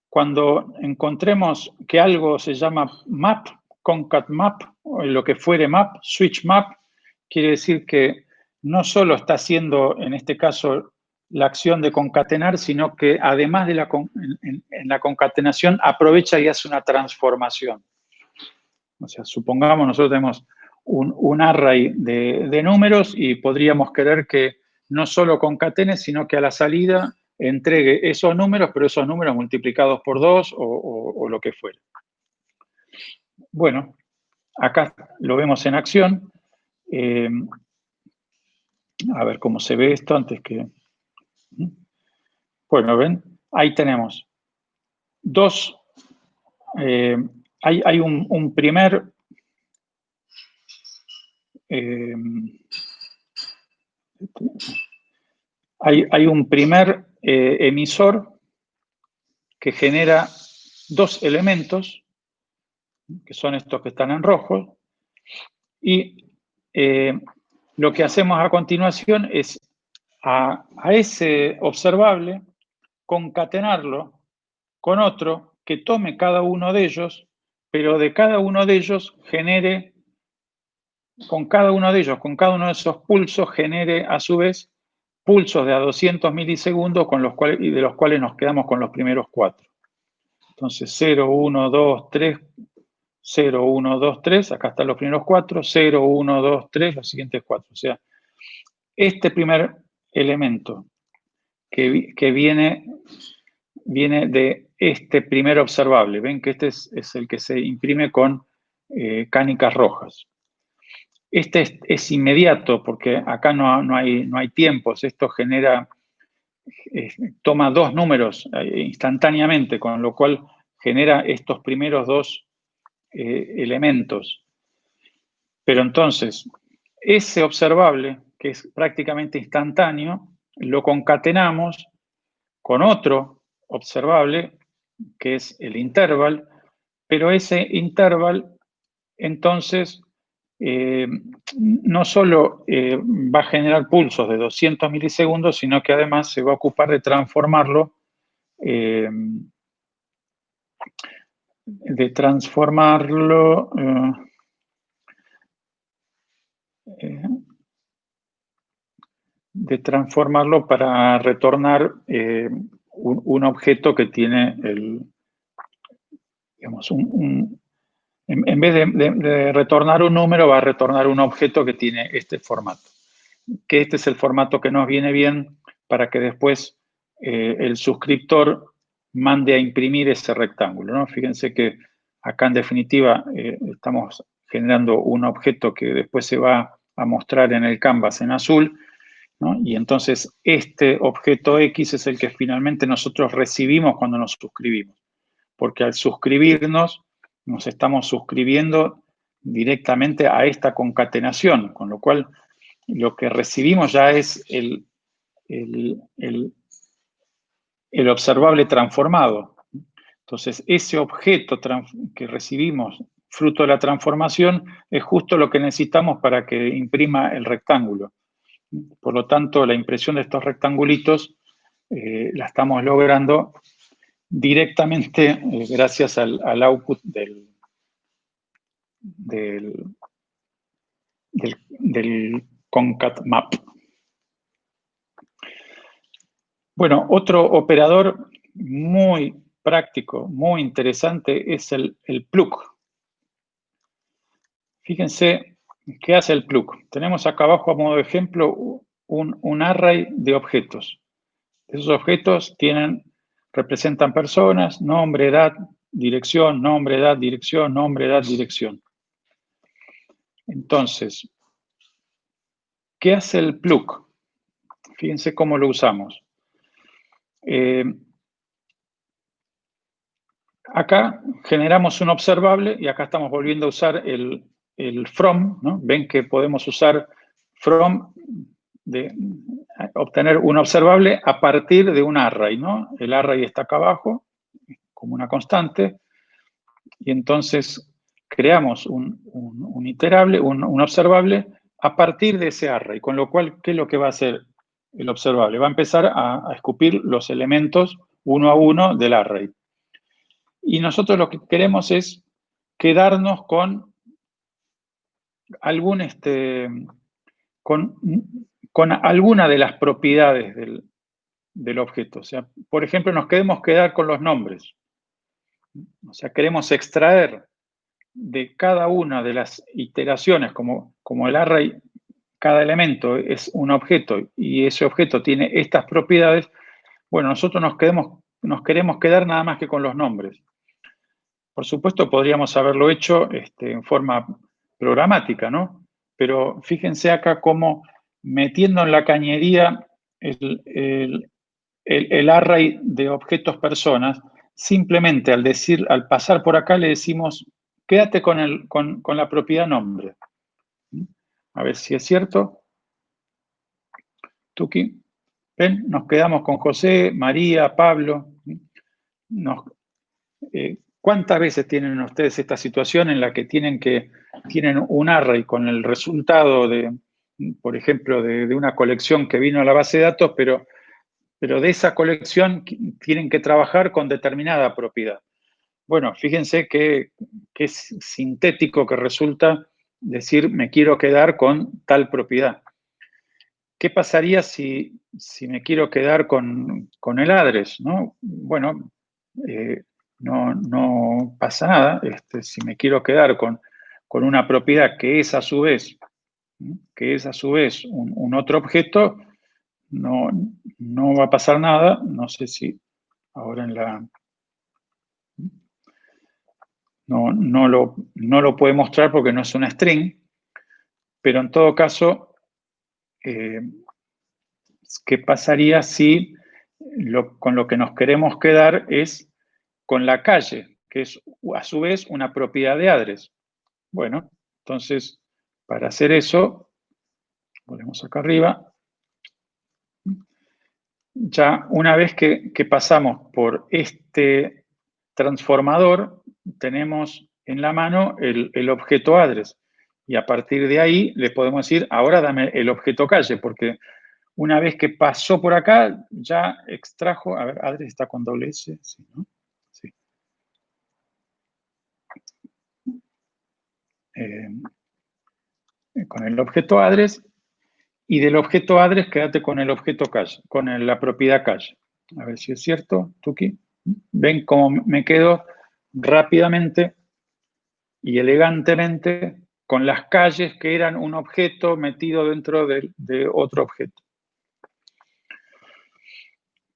[SPEAKER 1] cuando encontremos que algo se llama map, concat map, o lo que fuere map, switch map, quiere decir que no solo está haciendo, en este caso, la acción de concatenar, sino que además de en la concatenación aprovecha y hace una transformación. O sea, supongamos nosotros tenemos un array de números y podríamos querer que no solo concatene, sino que a la salida entregue esos números, pero esos números multiplicados por 2 o lo que fuera. Bueno, acá lo vemos en acción. A ver cómo se ve esto antes que... Bueno, ¿ven? Ahí tenemos dos... hay un primer... hay un primer emisor que genera dos elementos, que son estos que están en rojo, y lo que hacemos a continuación es a ese observable concatenarlo con otro que tome cada uno de ellos, pero de cada uno de ellos genere, con cada uno de ellos, con cada uno de esos pulsos, genere a su vez pulsos de a 200 milisegundos y de los cuales nos quedamos con los primeros 4. Entonces 0, 1, 2, 3, 0, 1, 2, 3, acá están los primeros 4, 0, 1, 2, 3, los siguientes 4. O sea, este primer elemento que viene de este primer observable. Ven que este es el que se imprime con cánicas rojas. Este es inmediato porque acá no hay tiempos. Esto genera, toma dos números instantáneamente, con lo cual genera estos primeros dos elementos. Pero entonces, ese observable, que es prácticamente instantáneo, lo concatenamos con otro observable, que es el interval, pero ese interval, entonces, no solo va a generar pulsos de 200 milisegundos, sino que además se va a ocupar de transformarlo de transformarlo, para retornar un objeto que tiene digamos, en vez de retornar un número, va a retornar un objeto que tiene este formato. Que este es el formato que nos viene bien para que después el suscriptor mande a imprimir ese rectángulo, ¿no? Fíjense que acá en definitiva estamos generando un objeto que después se va a mostrar en el canvas en azul, ¿no? Y entonces este objeto X es el que finalmente nosotros recibimos cuando nos suscribimos, porque al suscribirnos nos estamos suscribiendo directamente a esta concatenación, con lo cual lo que recibimos ya es el, el observable transformado. Entonces, ese objeto que recibimos fruto de la transformación es justo lo que necesitamos para que imprima el rectángulo. Por lo tanto, la impresión de estos rectangulitos la estamos logrando directamente gracias al output del concat-map. Bueno, otro operador muy práctico, muy interesante es el plug. Fíjense qué hace el plug. Tenemos acá abajo a modo de ejemplo un array de objetos. Esos objetos representan personas, nombre, edad, dirección, nombre, edad, dirección, nombre, edad, dirección. Entonces, ¿qué hace el plug? Fíjense cómo lo usamos. Acá generamos un observable y acá estamos volviendo a usar el from, ¿no? Ven que podemos usar from de obtener un observable a partir de un array, ¿no? El array está acá abajo como una constante y entonces creamos un iterable, un observable a partir de ese array, con lo cual, ¿qué es lo que va a hacer el observable? Va a empezar a escupir los elementos uno a uno del array. Y nosotros lo que queremos es quedarnos con con alguna de las propiedades del objeto. O sea, por ejemplo, nos queremos quedar con los nombres. O sea, queremos extraer de cada una de las iteraciones, como el array, cada elemento es un objeto y ese objeto tiene estas propiedades. Bueno, nosotros nos queremos quedar nada más que con los nombres. Por supuesto, podríamos haberlo hecho en forma programática, ¿no? Pero fíjense acá cómo metiendo en la cañería el array de objetos personas, simplemente al pasar por acá le decimos, quédate con la propiedad nombre. A ver si es cierto. Tuki. ¿Ven? Nos quedamos con José, María, Pablo. ¿Cuántas veces tienen ustedes esta situación en la que tienen un array con el resultado por ejemplo, de una colección que vino a la base de datos, pero de esa colección tienen que trabajar con determinada propiedad? Bueno, fíjense que es sintético que resulta decir me quiero quedar con tal propiedad. ¿Qué pasaría si me quiero quedar con el address, ¿no? Bueno, no pasa nada. Si me quiero quedar con una propiedad que es a su vez, un otro objeto, no va a pasar nada. No sé si ahora no lo puede mostrar porque no es una string, pero en todo caso, ¿qué pasaría si con lo que nos queremos quedar es con la calle, que es a su vez una propiedad de address? Bueno, entonces, para hacer eso, volvemos acá arriba. Ya una vez que pasamos por este transformador, tenemos en la mano el objeto address. Y a partir de ahí le podemos decir, ahora dame el objeto calle, porque una vez que pasó por acá, ya extrajo, a ver, address está con doble S, ¿sí, no? Sí. con el objeto address, y del objeto address quédate con el objeto calle, con la propiedad calle. A ver si es cierto, Tuki. ¿Ven cómo me quedo rápidamente y elegantemente con las calles que eran un objeto metido dentro de otro objeto?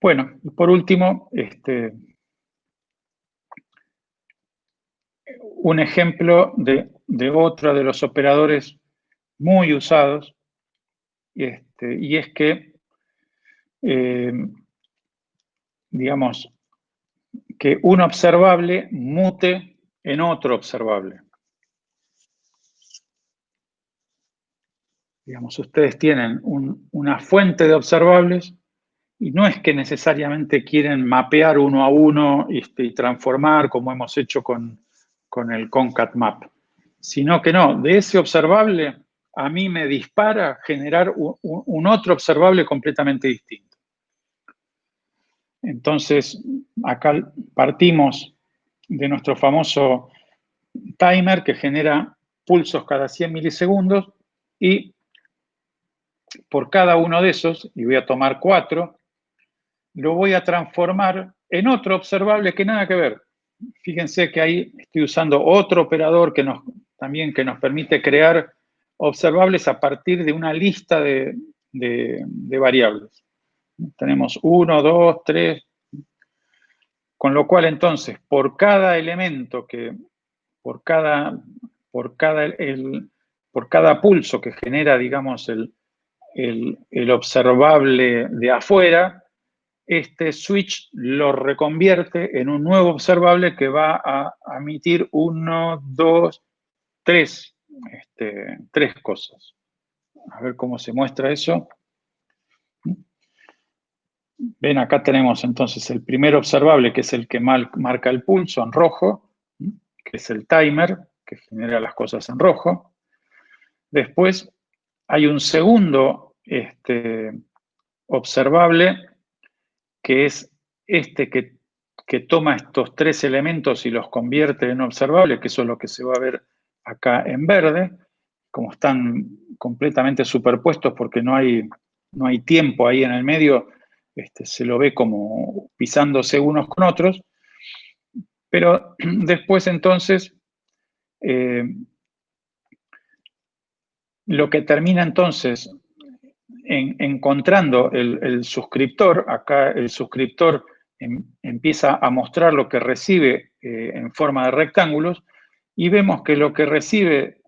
[SPEAKER 1] Bueno, y por último, un ejemplo de otro de los operadores muy usados, y es que, digamos, que un observable mute en otro observable. Digamos, ustedes tienen una fuente de observables y no es que necesariamente quieren mapear uno a uno y transformar como hemos hecho con el concat-map, sino que no, de ese observable a mí me dispara generar un otro observable completamente distinto. Entonces, acá partimos de nuestro famoso timer que genera pulsos cada 100 milisegundos y por cada uno de esos, y voy a tomar 4, lo voy a transformar en otro observable que nada que ver. Fíjense que ahí estoy usando otro operador que nos permite crear observables a partir de una lista de variables. Tenemos 1, 2, 3, con lo cual entonces por cada elemento por cada pulso que genera, digamos, el observable de afuera, este switch lo reconvierte en un nuevo observable que va a emitir 1, 2, 3 cosas. A ver cómo se muestra eso. Ven, acá tenemos entonces el primer observable, que es el que marca el pulso en rojo, que es el timer, que genera las cosas en rojo. Después hay un segundo observable, que es que toma estos 3 elementos y los convierte en observables, que eso es lo que se va a ver acá en verde. Como están completamente superpuestos porque no hay tiempo ahí en el medio, se lo ve como pisándose unos con otros. Pero después entonces, lo que termina entonces encontrando el suscriptor, acá el suscriptor empieza a mostrar lo que recibe en forma de rectángulos, y vemos que lo que recibe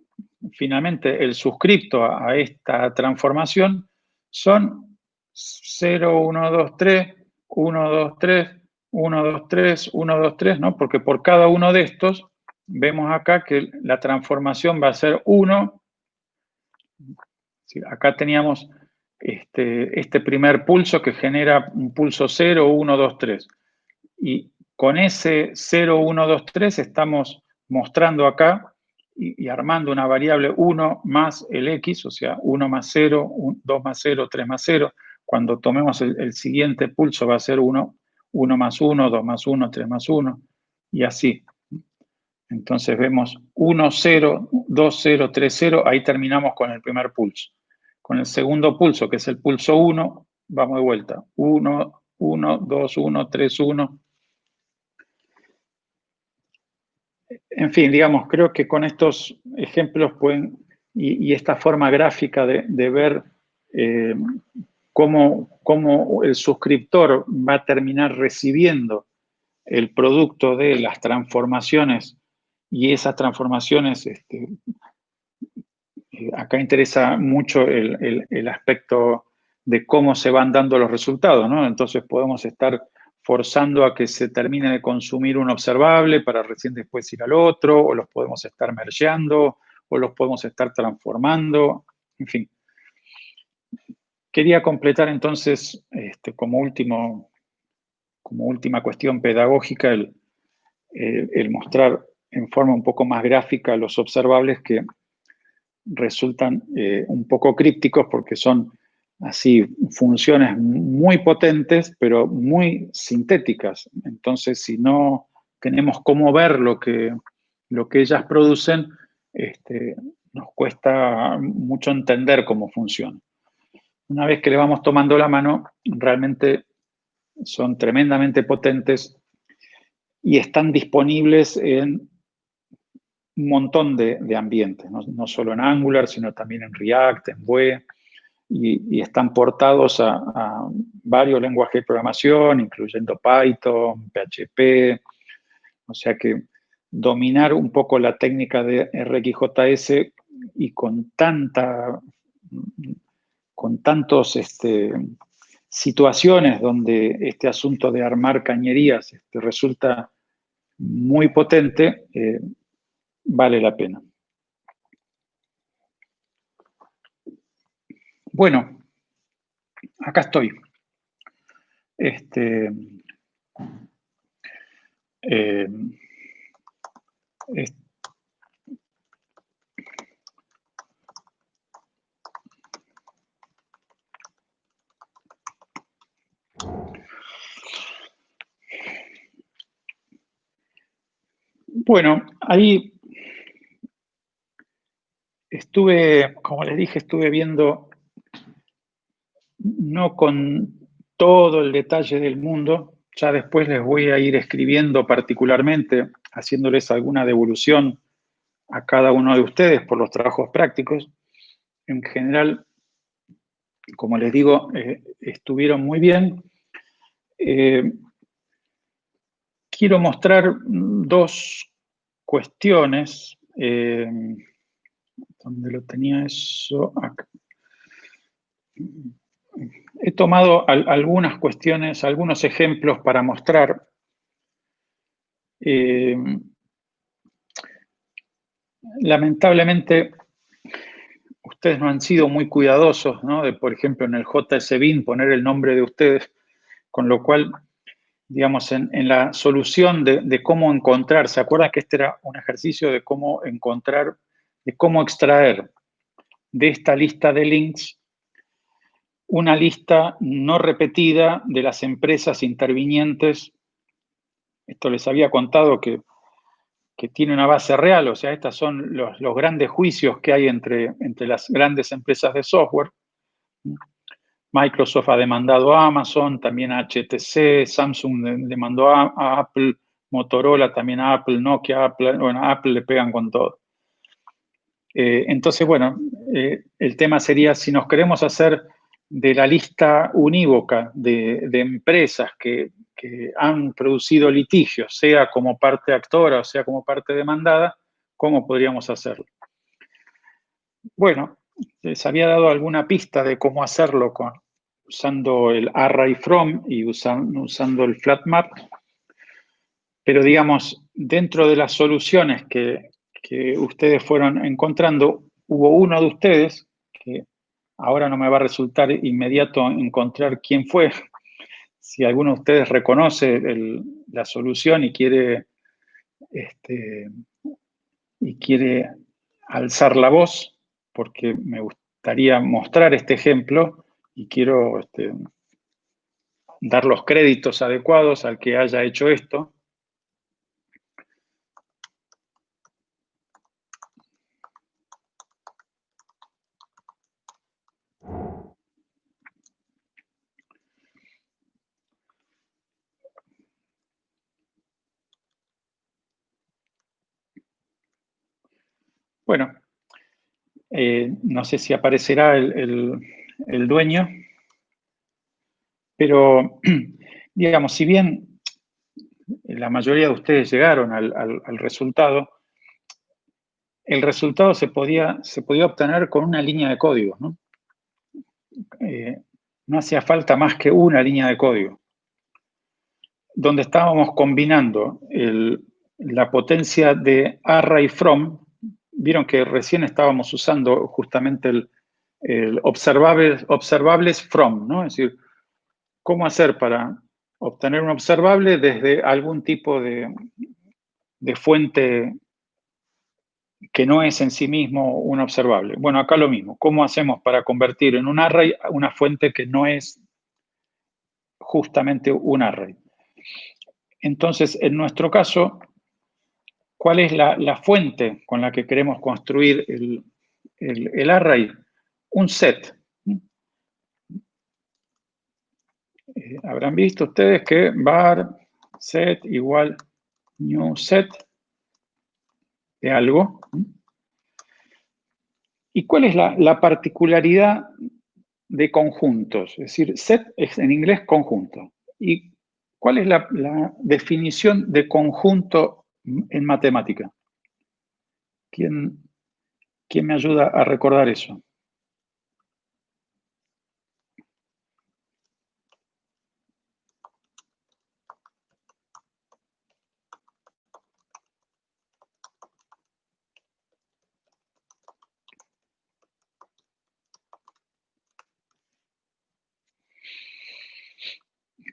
[SPEAKER 1] finalmente el suscripto a esta transformación son 0, 1, 2, 3, 1, 2, 3, 1, 2, 3, 1, 2, 3, ¿no? Porque por cada uno de estos vemos acá que la transformación va a ser 1. Acá teníamos este primer pulso que genera un pulso 0, 1, 2, 3. Y con ese 0, 1, 2, 3 estamos mostrando acá y armando una variable 1 más el x, o sea, 1 más 0, 2 más 0, 3 más 0. Cuando tomemos el siguiente pulso va a ser 1, 1 más 1, 2 más 1, 3 más 1, y así. Entonces vemos 1, 0, 2, 0, 3, 0, ahí terminamos con el primer pulso. Con el segundo pulso, que es el pulso 1, vamos de vuelta. 1, 1, 2, 1, 3, 1. En fin, digamos, creo que con estos ejemplos pueden, y esta forma gráfica de ver cómo el suscriptor va a terminar recibiendo el producto de las transformaciones, y esas transformaciones, acá interesa mucho el aspecto de cómo se van dando los resultados, ¿no? Entonces podemos estar forzando a que se termine de consumir un observable para recién después ir al otro, o los podemos estar mergeando, o los podemos estar transformando, en fin. Quería completar entonces, como última cuestión pedagógica, el mostrar en forma un poco más gráfica los observables que resultan un poco crípticos porque son así funciones muy potentes, pero muy sintéticas. Entonces, si no tenemos cómo ver lo que ellas producen, nos cuesta mucho entender cómo funciona. Una vez que le vamos tomando la mano, realmente son tremendamente potentes y están disponibles en un montón de ambientes, no solo en Angular, sino también en React, en Vue, y están portados a varios lenguajes de programación, incluyendo Python, PHP, o sea que dominar un poco la técnica de RxJS y con tantos situaciones donde este asunto de armar cañerías resulta muy potente, vale la pena. Bueno, acá estoy. Este, eh, es- bueno, ahí estuve, como les dije, estuve viendo, no con todo el detalle del mundo, ya después les voy a ir escribiendo particularmente, haciéndoles alguna devolución a cada uno de ustedes por los trabajos prácticos. En general, como les digo, estuvieron muy bien. Quiero mostrar dos cuestiones. ¿Dónde lo tenía eso? Acá. He tomado algunas cuestiones, algunos ejemplos para mostrar. Lamentablemente, ustedes no han sido muy cuidadosos, ¿no? De, por ejemplo, en el JSBin poner el nombre de ustedes, con lo cual, digamos, en la solución de cómo encontrar, ¿se acuerdan que este era un ejercicio de cómo encontrar, de cómo extraer de esta lista de links una lista no repetida de las empresas intervinientes? Esto les había contado que tiene una base real, o sea, estos son los grandes juicios que hay entre las grandes empresas de software. Microsoft ha demandado a Amazon, también a HTC, Samsung demandó a Apple, Motorola también a Apple, Nokia, Apple, bueno, a Apple le pegan con todo. Entonces, bueno, el tema sería si nos queremos hacer de la lista unívoca de empresas que han producido litigios, sea como parte actora o sea como parte demandada, ¿cómo podríamos hacerlo? Bueno, les había dado alguna pista de cómo hacerlo usando el array from y usando el flat map, pero digamos, dentro de las soluciones que ustedes fueron encontrando, hubo uno de ustedes, que ahora no me va a resultar inmediato encontrar quién fue. Si alguno de ustedes reconoce la solución y quiere alzar la voz, porque me gustaría mostrar este ejemplo y quiero dar los créditos adecuados al que haya hecho esto. Bueno, no sé si aparecerá el dueño, pero digamos, si bien la mayoría de ustedes llegaron al resultado, el resultado se podía obtener con una línea de código, ¿no? No hacía falta más que una línea de código, donde estábamos combinando la potencia de array from. Vieron que recién estábamos usando justamente el observables from, ¿no? Es decir, cómo hacer para obtener un observable desde algún tipo de fuente que no es en sí mismo un observable. Bueno, acá lo mismo. ¿Cómo hacemos para convertir en un array una fuente que no es justamente un array? Entonces, en nuestro caso, ¿Cuál es la fuente con la que queremos construir el array? Un set. Habrán visto ustedes que var set igual new set de algo. ¿Y cuál es la particularidad de conjuntos? Es decir, set es en inglés conjunto. ¿Y cuál es la definición de conjunto en matemática? ¿Quién me ayuda a recordar eso?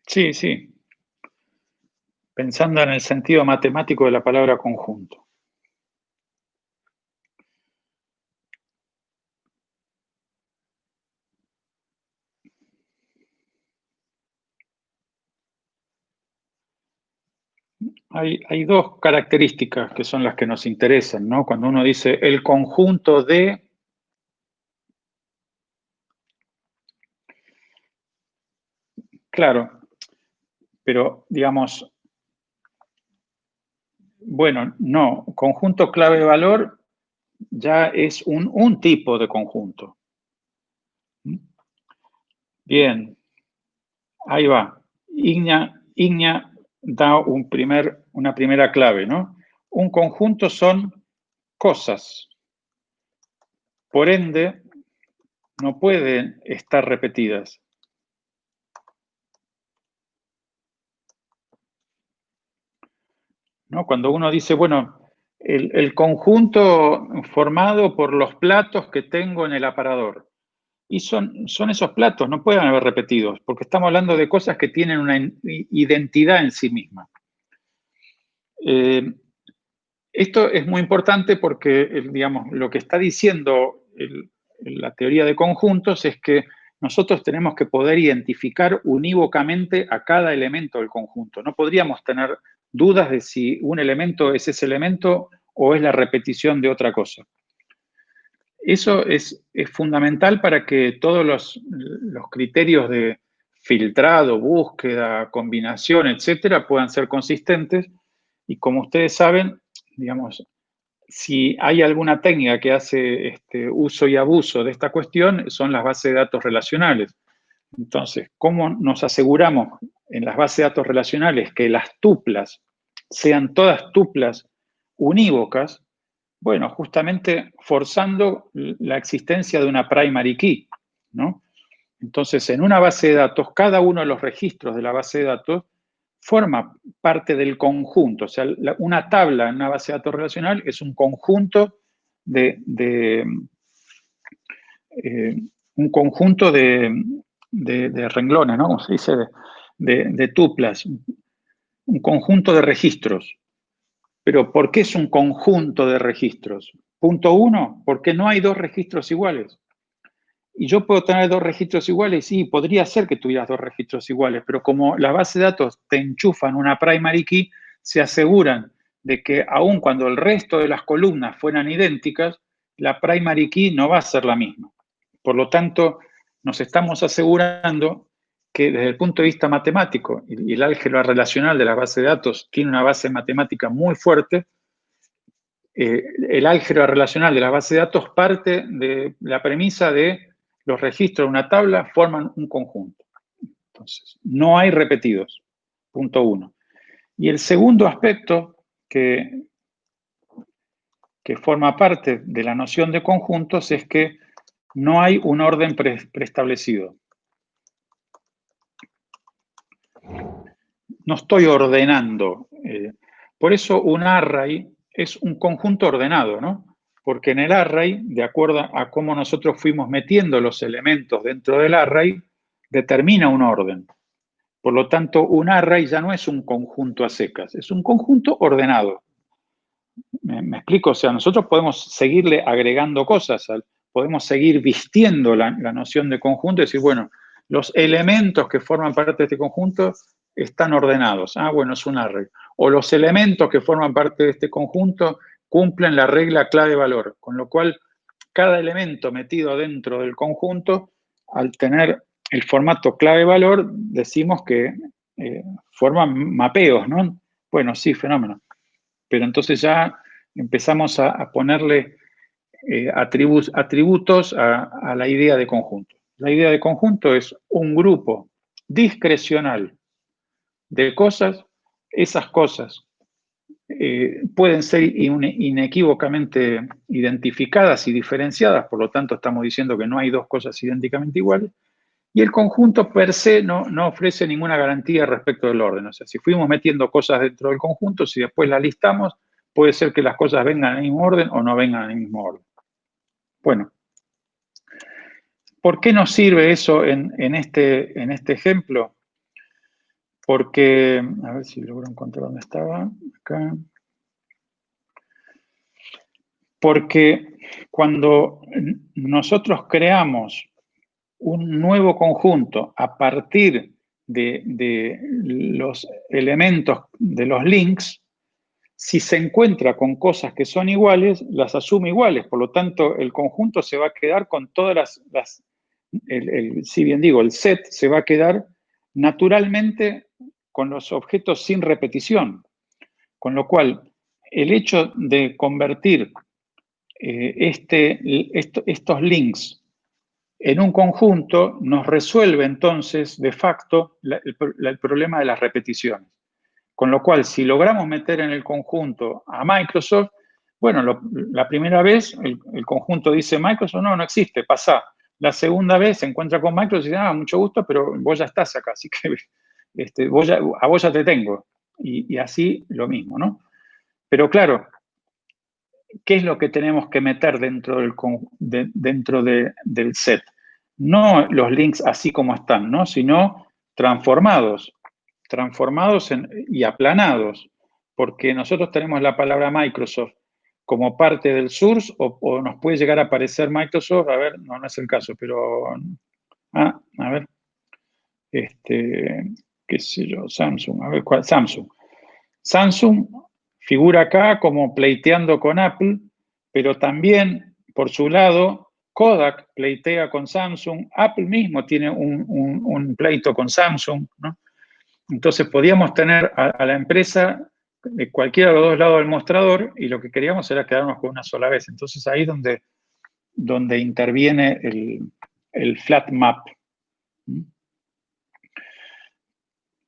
[SPEAKER 1] Sí, sí. Pensando en el sentido matemático de la palabra conjunto. Hay dos características que son las que nos interesan, ¿no? Cuando uno dice el conjunto de... Claro, pero digamos, bueno, no, conjunto clave-valor ya es un tipo de conjunto. Bien, ahí va. Igna da una primera clave, ¿no? Un conjunto son cosas. Por ende, no pueden estar repetidas. ¿No? Cuando uno dice, bueno, el conjunto formado por los platos que tengo en el aparador. Y son esos platos, no pueden haber repetidos, porque estamos hablando de cosas que tienen una identidad en sí misma. Esto es muy importante porque, digamos, lo que está diciendo la teoría de conjuntos es que nosotros tenemos que poder identificar unívocamente a cada elemento del conjunto. No podríamos tener dudas de si un elemento es ese elemento o es la repetición de otra cosa. Eso es fundamental para que todos los criterios de filtrado, búsqueda, combinación, etcétera, puedan ser consistentes. Y como ustedes saben, digamos, si hay alguna técnica que hace uso y abuso de esta cuestión, son las bases de datos relacionales. Entonces, ¿cómo nos aseguramos en las bases de datos relacionales que las tuplas sean todas tuplas unívocas? Bueno, justamente forzando la existencia de una primary key, ¿no? Entonces, en una base de datos, cada uno de los registros de la base de datos forma parte del conjunto. O sea, una tabla en una base de datos relacional es un conjunto un conjunto de renglones, ¿no? Como se dice, de tuplas, un conjunto de registros. Pero ¿por qué es un conjunto de registros? Punto uno, porque no hay dos registros iguales. Y yo puedo tener dos registros iguales, sí, podría ser que tuvieras dos registros iguales, pero como la base de datos te enchufan una primary key, se aseguran de que aun cuando el resto de las columnas fueran idénticas, la primary key no va a ser la misma. Por lo tanto, nos estamos asegurando que desde el punto de vista matemático, y el álgebra relacional de la base de datos tiene una base matemática muy fuerte, el álgebra relacional de la base de datos parte de la premisa de los registros de una tabla forman un conjunto. Entonces, no hay repetidos, punto uno. Y el segundo aspecto que forma parte de la noción de conjuntos es que no hay un orden preestablecido. No estoy ordenando. Por eso un array es un conjunto ordenado, ¿no? Porque en el array, de acuerdo a cómo nosotros fuimos metiendo los elementos dentro del array, determina un orden. Por lo tanto, un array ya no es un conjunto a secas, es un conjunto ordenado. ¿Me explico? O sea, nosotros podemos seguirle agregando cosas, podemos seguir vistiendo la noción de conjunto y decir, bueno, los elementos que forman parte de este conjunto están ordenados. Ah, bueno, es un array. o los elementos que forman parte de este conjunto cumplen la regla clave-valor, con lo cual cada elemento metido dentro del conjunto, al tener el formato clave-valor, decimos que forman mapeos, ¿no? Bueno, sí, fenómeno. Pero entonces ya empezamos a ponerle atributos a la idea de conjunto. La idea de conjunto es un grupo discrecional de cosas. Esas cosas pueden ser inequívocamente identificadas y diferenciadas, por lo tanto estamos diciendo que no hay dos cosas idénticamente iguales, y el conjunto per se no ofrece ninguna garantía respecto del orden. O sea, si fuimos metiendo cosas dentro del conjunto, si después las listamos, puede ser que las cosas vengan en el mismo orden o no vengan en el mismo orden. Bueno, ¿por qué nos sirve eso en este ejemplo? Porque, a ver si logro encontrar dónde estaba, acá. Porque cuando nosotros creamos un nuevo conjunto a partir de los elementos de los links, si se encuentra con cosas que son iguales, las asume iguales. Por lo tanto, el conjunto se va a quedar con todas si bien digo, el set se va a quedar naturalmente con los objetos sin repetición. Con lo cual, el hecho de convertir estos links en un conjunto nos resuelve entonces de facto el problema de las repeticiones. Con lo cual, si logramos meter en el conjunto a Microsoft, bueno, la primera vez el conjunto dice Microsoft, no existe, pasa. La segunda vez se encuentra con Microsoft y dice, mucho gusto, pero vos ya estás acá, así que a vos ya te tengo. Y así lo mismo, ¿no? Pero claro, ¿qué es lo que tenemos que meter dentro del set? No los links así como están, ¿no? Sino transformados y aplanados, porque nosotros tenemos la palabra Microsoft como parte del source o nos puede llegar a aparecer Microsoft, a ver, no es el caso, pero, a ver, qué sé yo, Samsung, a ver, ¿cuál? Samsung figura acá como pleiteando con Apple, pero también, por su lado, Kodak pleitea con Samsung, Apple mismo tiene un pleito con Samsung, ¿no? Entonces podíamos tener a la empresa de cualquiera de los dos lados del mostrador y lo que queríamos era quedarnos con una sola vez. Entonces ahí es donde interviene el flat map.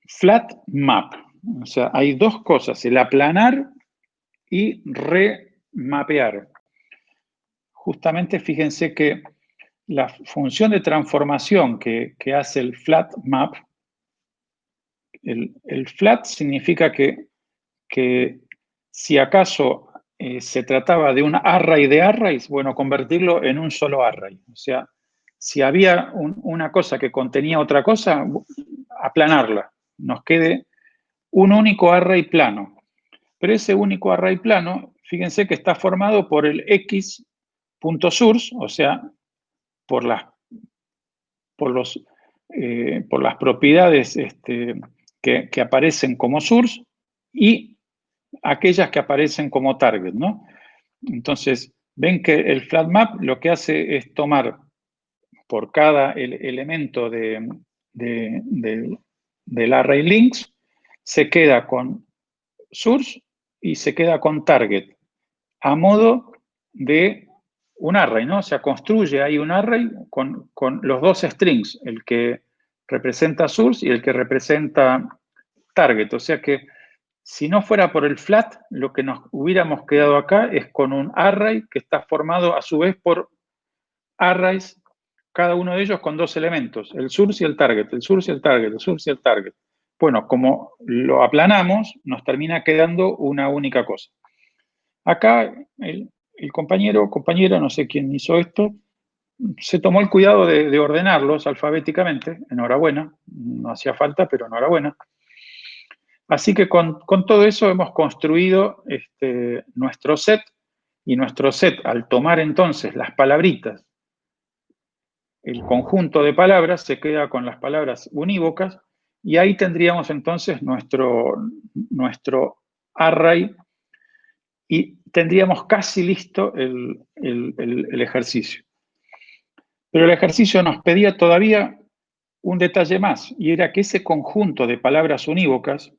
[SPEAKER 1] Flat map, o sea, hay dos cosas, el aplanar y remapear. Justamente fíjense que la función de transformación que hace el flat map, el flat significa que si acaso se trataba de un array de arrays, bueno, convertirlo en un solo array. O sea, si había una cosa que contenía otra cosa, aplanarla, nos quede un único array plano. Pero ese único array plano, fíjense que está formado por el x.source, o sea, por las propiedades que aparecen como source y aquellas que aparecen como target, ¿no? Entonces, ven que el flat map lo que hace es tomar por cada elemento del array links, se queda con source y se queda con target, a modo de un array, ¿no? O sea, construye ahí un array con los dos strings, el que representa source y el que representa target. O sea que si no fuera por el flat, lo que nos hubiéramos quedado acá es con un array que está formado a su vez por arrays, cada uno de ellos con dos elementos, el source y el target, el source y el target, el source y el target. Bueno, como lo aplanamos, nos termina quedando una única cosa. Acá el compañera, no sé quién hizo esto, se tomó el cuidado de ordenarlos alfabéticamente, enhorabuena, no hacía falta, pero enhorabuena. Así que con todo eso hemos construido nuestro set, y nuestro set, al tomar entonces las palabritas, el conjunto de palabras se queda con las palabras unívocas, y ahí tendríamos entonces nuestro array y tendríamos casi listo el ejercicio. Pero el ejercicio nos pedía todavía un detalle más, y era que ese conjunto de palabras unívocas,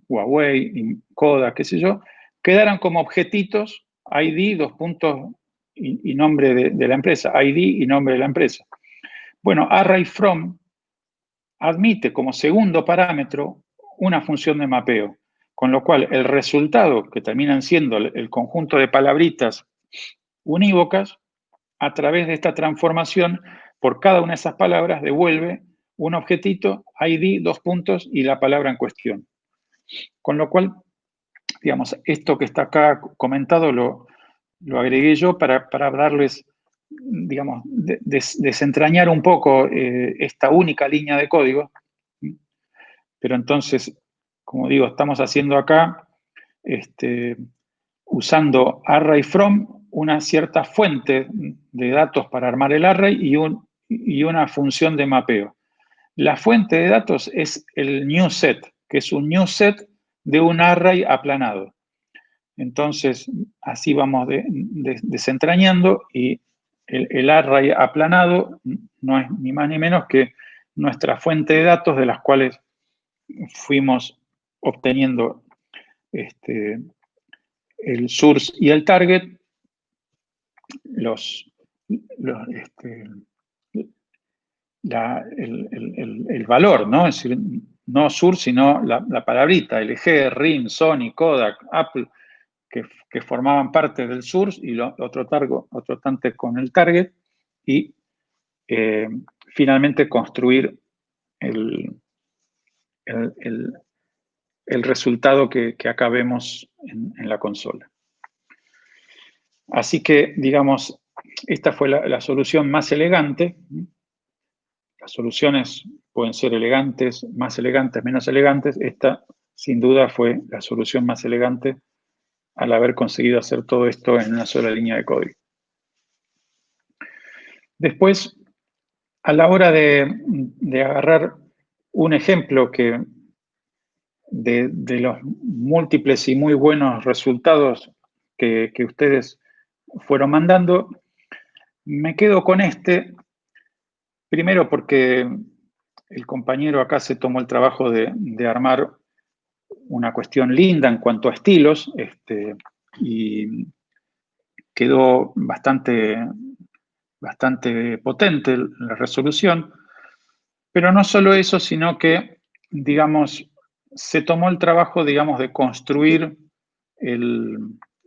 [SPEAKER 1] Huawei, Kodak, qué sé yo, quedaran como objetitos, ID, dos puntos y nombre de la empresa, ID y nombre de la empresa. Bueno, array from admite como segundo parámetro una función de mapeo, con lo cual el resultado, que terminan siendo el conjunto de palabritas unívocas, a través de esta transformación, por cada una de esas palabras devuelve un objetito, ID, dos puntos y la palabra en cuestión. Con lo cual, digamos, esto que está acá comentado lo agregué yo para darles, digamos, desentrañar un poco esta única línea de código. Pero entonces, como digo, estamos haciendo acá, usando array from, una cierta fuente de datos para armar el array y una función de mapeo. La fuente de datos es el new set, que es un new set de un array aplanado. Entonces, así vamos desentrañando y el array aplanado no es ni más ni menos que nuestra fuente de datos de las cuales fuimos obteniendo el source y el target, el valor, ¿no? Es decir, no source, sino la palabrita, LG, RIM, Sony, Kodak, Apple, que formaban parte del source y otro tanto con el target y finalmente construir el resultado que acá vemos en la consola. Así que, digamos, esta fue la solución más elegante. Las soluciones pueden ser elegantes, más elegantes, menos elegantes. Esta, sin duda, fue la solución más elegante al haber conseguido hacer todo esto en una sola línea de código. Después, a la hora de agarrar un ejemplo de los múltiples y muy buenos resultados que ustedes fueron mandando, me quedo con este, primero porque el compañero acá se tomó el trabajo de armar una cuestión linda en cuanto a estilos, y quedó bastante potente la resolución, pero no solo eso, sino que, digamos, se tomó el trabajo, digamos, de construir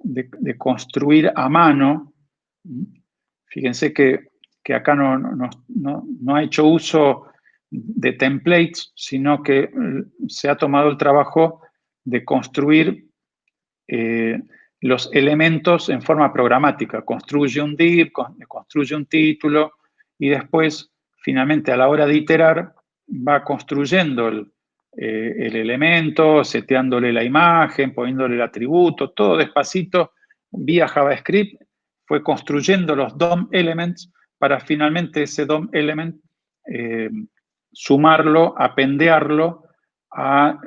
[SPEAKER 1] de construir a mano. Fíjense que acá no ha hecho uso de templates, sino que se ha tomado el trabajo de construir los elementos en forma programática. Construye un div, construye un título y después, finalmente, a la hora de iterar, va construyendo el elemento, seteándole la imagen, poniéndole el atributo, todo despacito, vía JavaScript, fue construyendo los DOM elements para finalmente ese DOM element sumarlo, apendearlo a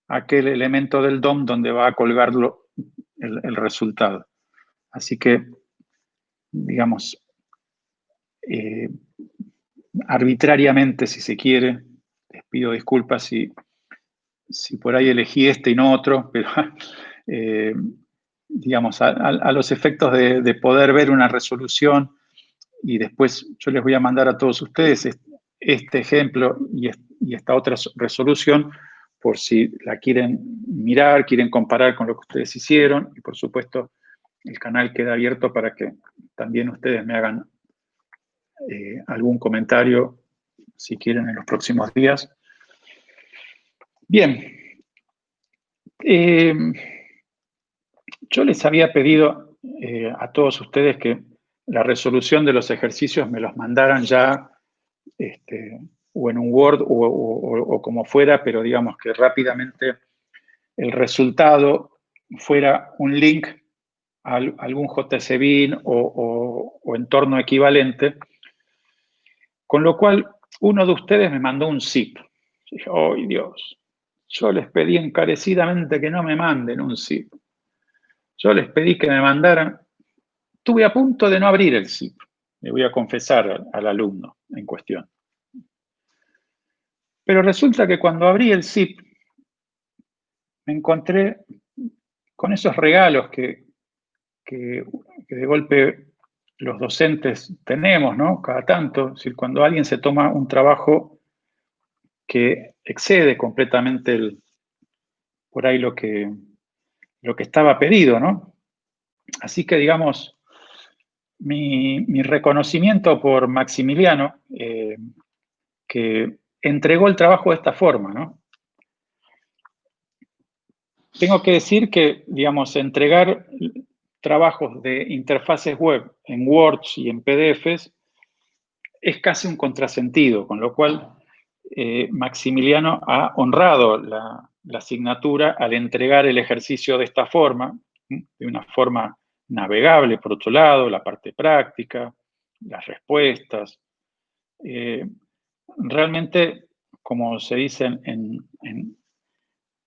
[SPEAKER 1] aquel elemento del DOM donde va a colgarlo el resultado. Así que, digamos, arbitrariamente, si se quiere, les pido disculpas si por ahí elegí este y no otro, pero digamos, a los efectos de poder ver una resolución y después yo les voy a mandar a todos ustedes este ejemplo y esta otra resolución por si la quieren mirar, quieren comparar con lo que ustedes hicieron y por supuesto el canal queda abierto para que también ustedes me hagan algún comentario si quieren en los próximos días. Bien, yo les había pedido a todos ustedes que la resolución de los ejercicios me los mandaran ya o en un Word o como fuera, pero digamos que rápidamente el resultado fuera un link a algún JSBin o entorno equivalente, con lo cual uno de ustedes me mandó un zip. Dije, ¡ay, Dios! Yo les pedí encarecidamente que no me manden un zip. Yo les pedí que me mandaran. Estuve a punto de no abrir el zip. Le voy a confesar al alumno en cuestión. Pero resulta que cuando abrí el zip, me encontré con esos regalos que de golpe los docentes tenemos, ¿no? Cada tanto. Es decir, cuando alguien se toma un trabajo que excede completamente por ahí lo que estaba pedido, ¿no? Así que, digamos, mi reconocimiento por Maximiliano, que entregó el trabajo de esta forma, ¿no? Tengo que decir que, digamos, entregar trabajos de interfaces web en Word y en PDFs es casi un contrasentido, con lo cual Maximiliano ha honrado la asignatura al entregar el ejercicio de esta forma, de una forma navegable, por otro lado, la parte práctica, las respuestas. Realmente, como se dice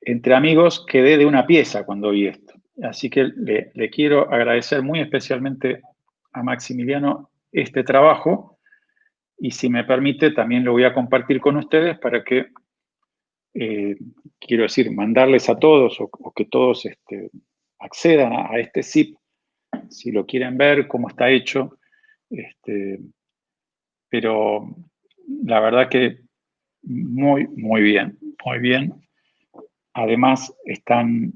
[SPEAKER 1] entre amigos, quedé de una pieza cuando vi esto. Así que le quiero agradecer muy especialmente a Maximiliano este trabajo y si me permite también lo voy a compartir con ustedes para que, quiero decir, mandarles a todos o que todos accedan a este zip si lo quieren ver, cómo está hecho. Pero la verdad que muy, muy bien, muy bien. Además, están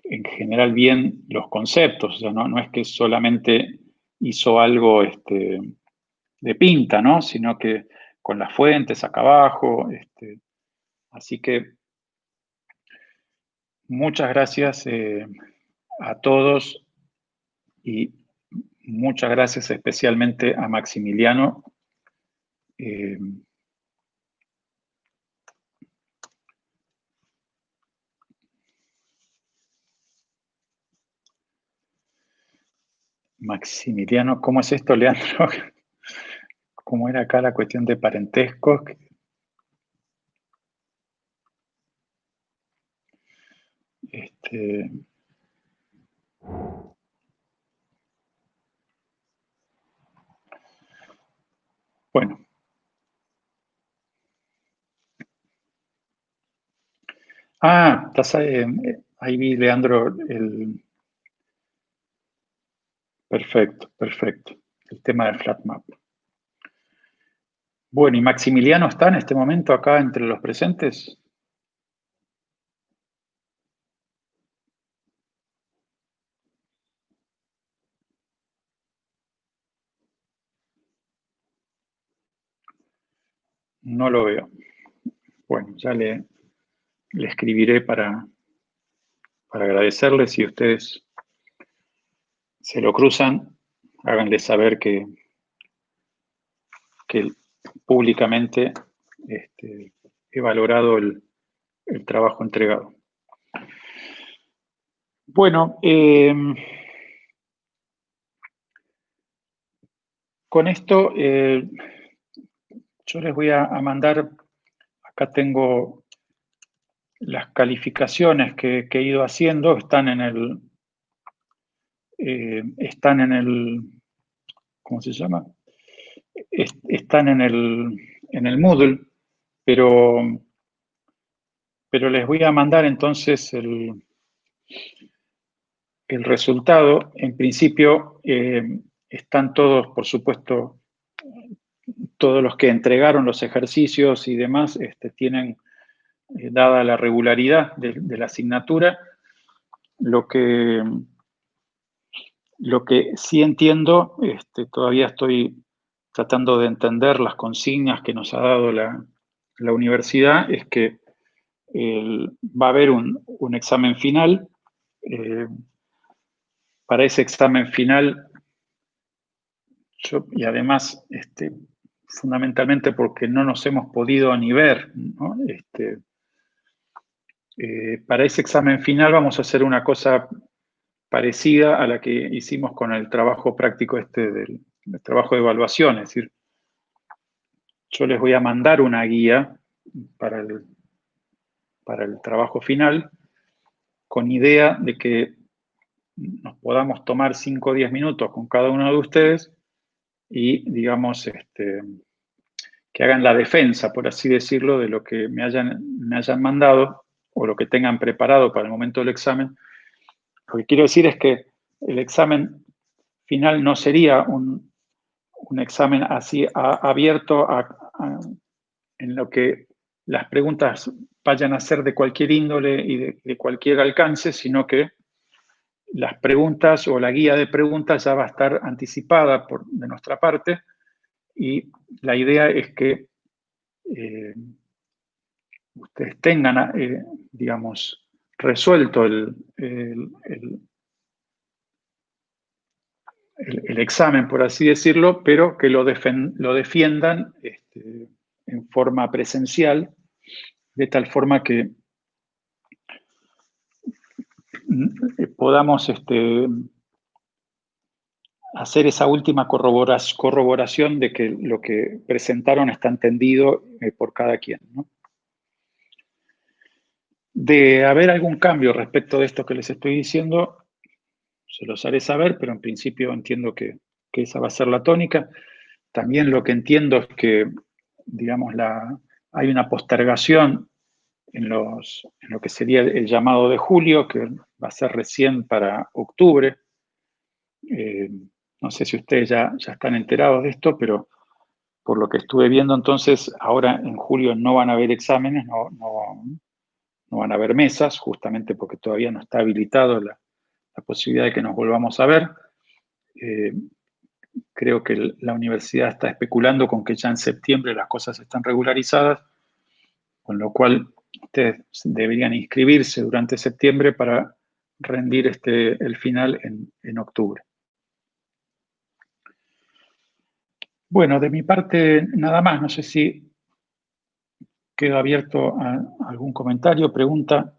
[SPEAKER 1] en general bien los conceptos, o sea, no es que solamente hizo algo de pinta, ¿no? Sino que con las fuentes acá abajo. Así que muchas gracias a todos y muchas gracias especialmente a Maximiliano. Eh, Maximiliano, ¿cómo es esto, Leandro? ¿Cómo era acá la cuestión de parentescos? Este, bueno. Ah, estás ahí vi, Leandro, perfecto, perfecto. El tema del flat map. Bueno, ¿y Maximiliano está en este momento acá entre los presentes? No lo veo. Bueno, ya le escribiré para agradecerle. Si ustedes se lo cruzan, háganle saber que públicamente he valorado el trabajo entregado. Bueno, con esto yo les voy a mandar, acá tengo las calificaciones que he ido haciendo, están en el, ¿cómo se llama? Están en el Moodle, pero les voy a mandar entonces el resultado. En principio, están todos, por supuesto, todos los que entregaron los ejercicios y demás, tienen, dada la regularidad de la asignatura, lo que sí entiendo, todavía estoy tratando de entender las consignas que nos ha dado la universidad, es que va a haber un examen final. Para ese examen final, y además, fundamentalmente porque no nos hemos podido ni ver, ¿no? Para ese examen final vamos a hacer una cosa parecida a la que hicimos con el trabajo práctico del trabajo de evaluación, es decir, yo les voy a mandar una guía para para el trabajo final, con idea de que nos podamos tomar 5 o 10 minutos con cada uno de ustedes y, digamos, que hagan la defensa, por así decirlo, de lo que me hayan mandado o lo que tengan preparado para el momento del examen. Lo que quiero decir es que el examen final no sería un examen así abierto en lo que las preguntas vayan a ser de cualquier índole y de cualquier alcance, sino que las preguntas o la guía de preguntas ya va a estar anticipada de nuestra parte y la idea es que ustedes tengan, digamos, resuelto el examen, por así decirlo, pero que lo defiendan en forma presencial, de tal forma que podamos hacer esa última corroboración de que lo que presentaron está entendido por cada quien, ¿no? De haber algún cambio respecto de esto que les estoy diciendo, se los haré saber, pero en principio entiendo que esa va a ser la tónica. También lo que entiendo es que, digamos, hay una postergación en lo que sería el llamado de julio, que va a ser recién para octubre. No sé si ustedes ya están enterados de esto, pero por lo que estuve viendo, entonces, ahora en julio no van a haber exámenes, no van a haber mesas, justamente porque todavía no está habilitado la posibilidad de que nos volvamos a ver. Eh, Creo que la universidad está especulando con que ya en septiembre las cosas están regularizadas, con lo cual ustedes deberían inscribirse durante septiembre para rendir el final en octubre. Bueno, de mi parte nada más. No sé si quedo abierto a algún comentario, pregunta.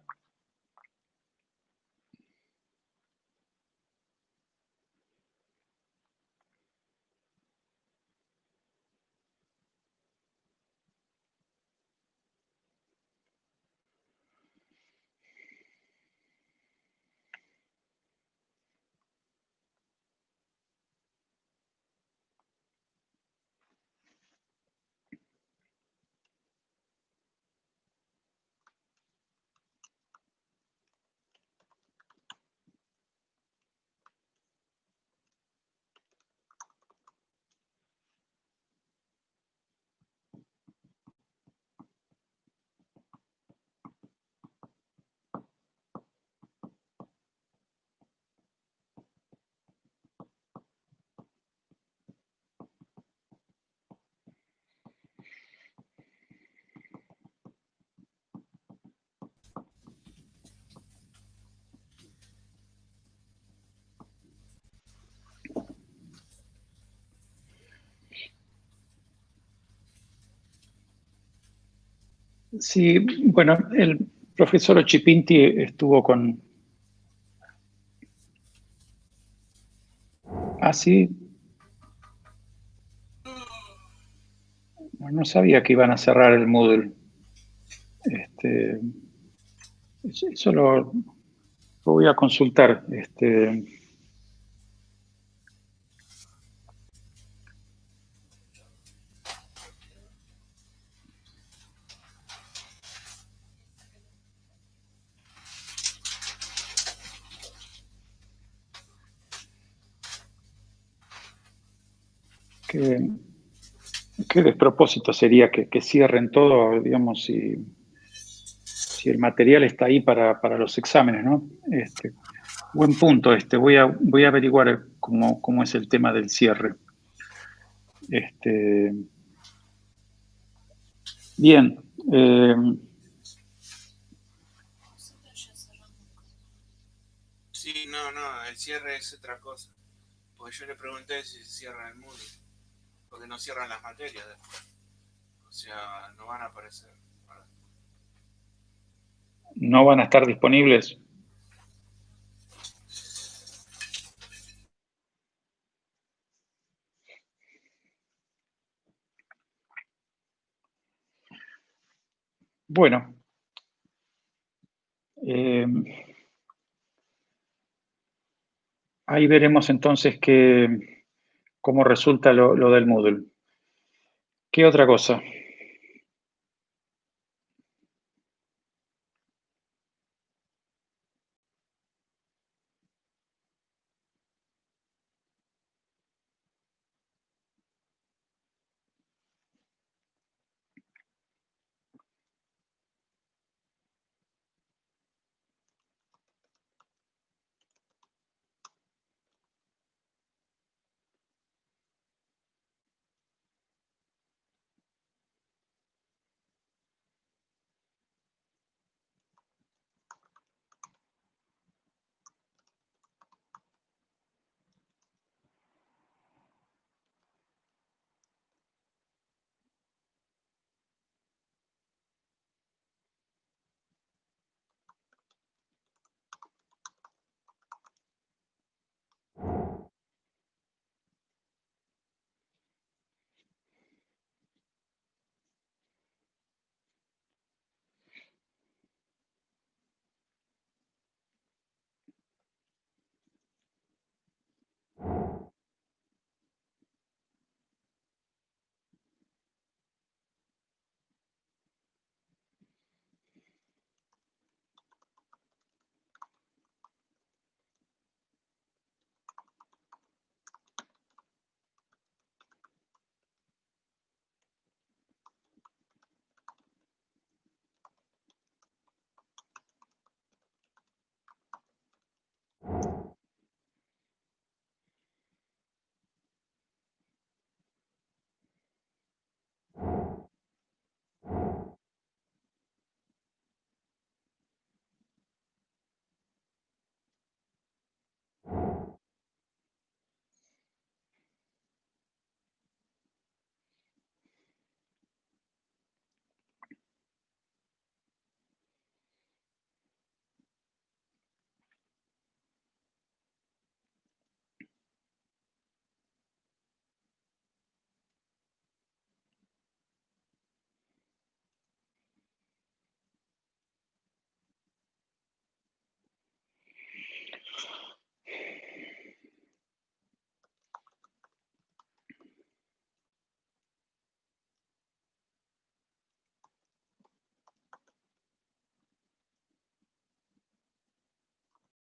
[SPEAKER 1] Sí, bueno, el profesor Ochipinti estuvo con... Ah, sí, bueno, no sabía que iban a cerrar el Moodle. Este, eso lo voy a consultar. Qué despropósito sería que cierren todo, digamos, si el material está ahí para los exámenes, ¿no? Buen punto. Voy a averiguar cómo es el tema del cierre. Este, bien.
[SPEAKER 2] Sí, no, el cierre es otra cosa. Porque yo le pregunté si se cierra el Moodle, porque no cierran las materias después. O sea, no van a aparecer.
[SPEAKER 1] No van a estar disponibles. Bueno, Eh, ahí veremos entonces cómo resulta lo del Moodle. ¿Qué otra cosa?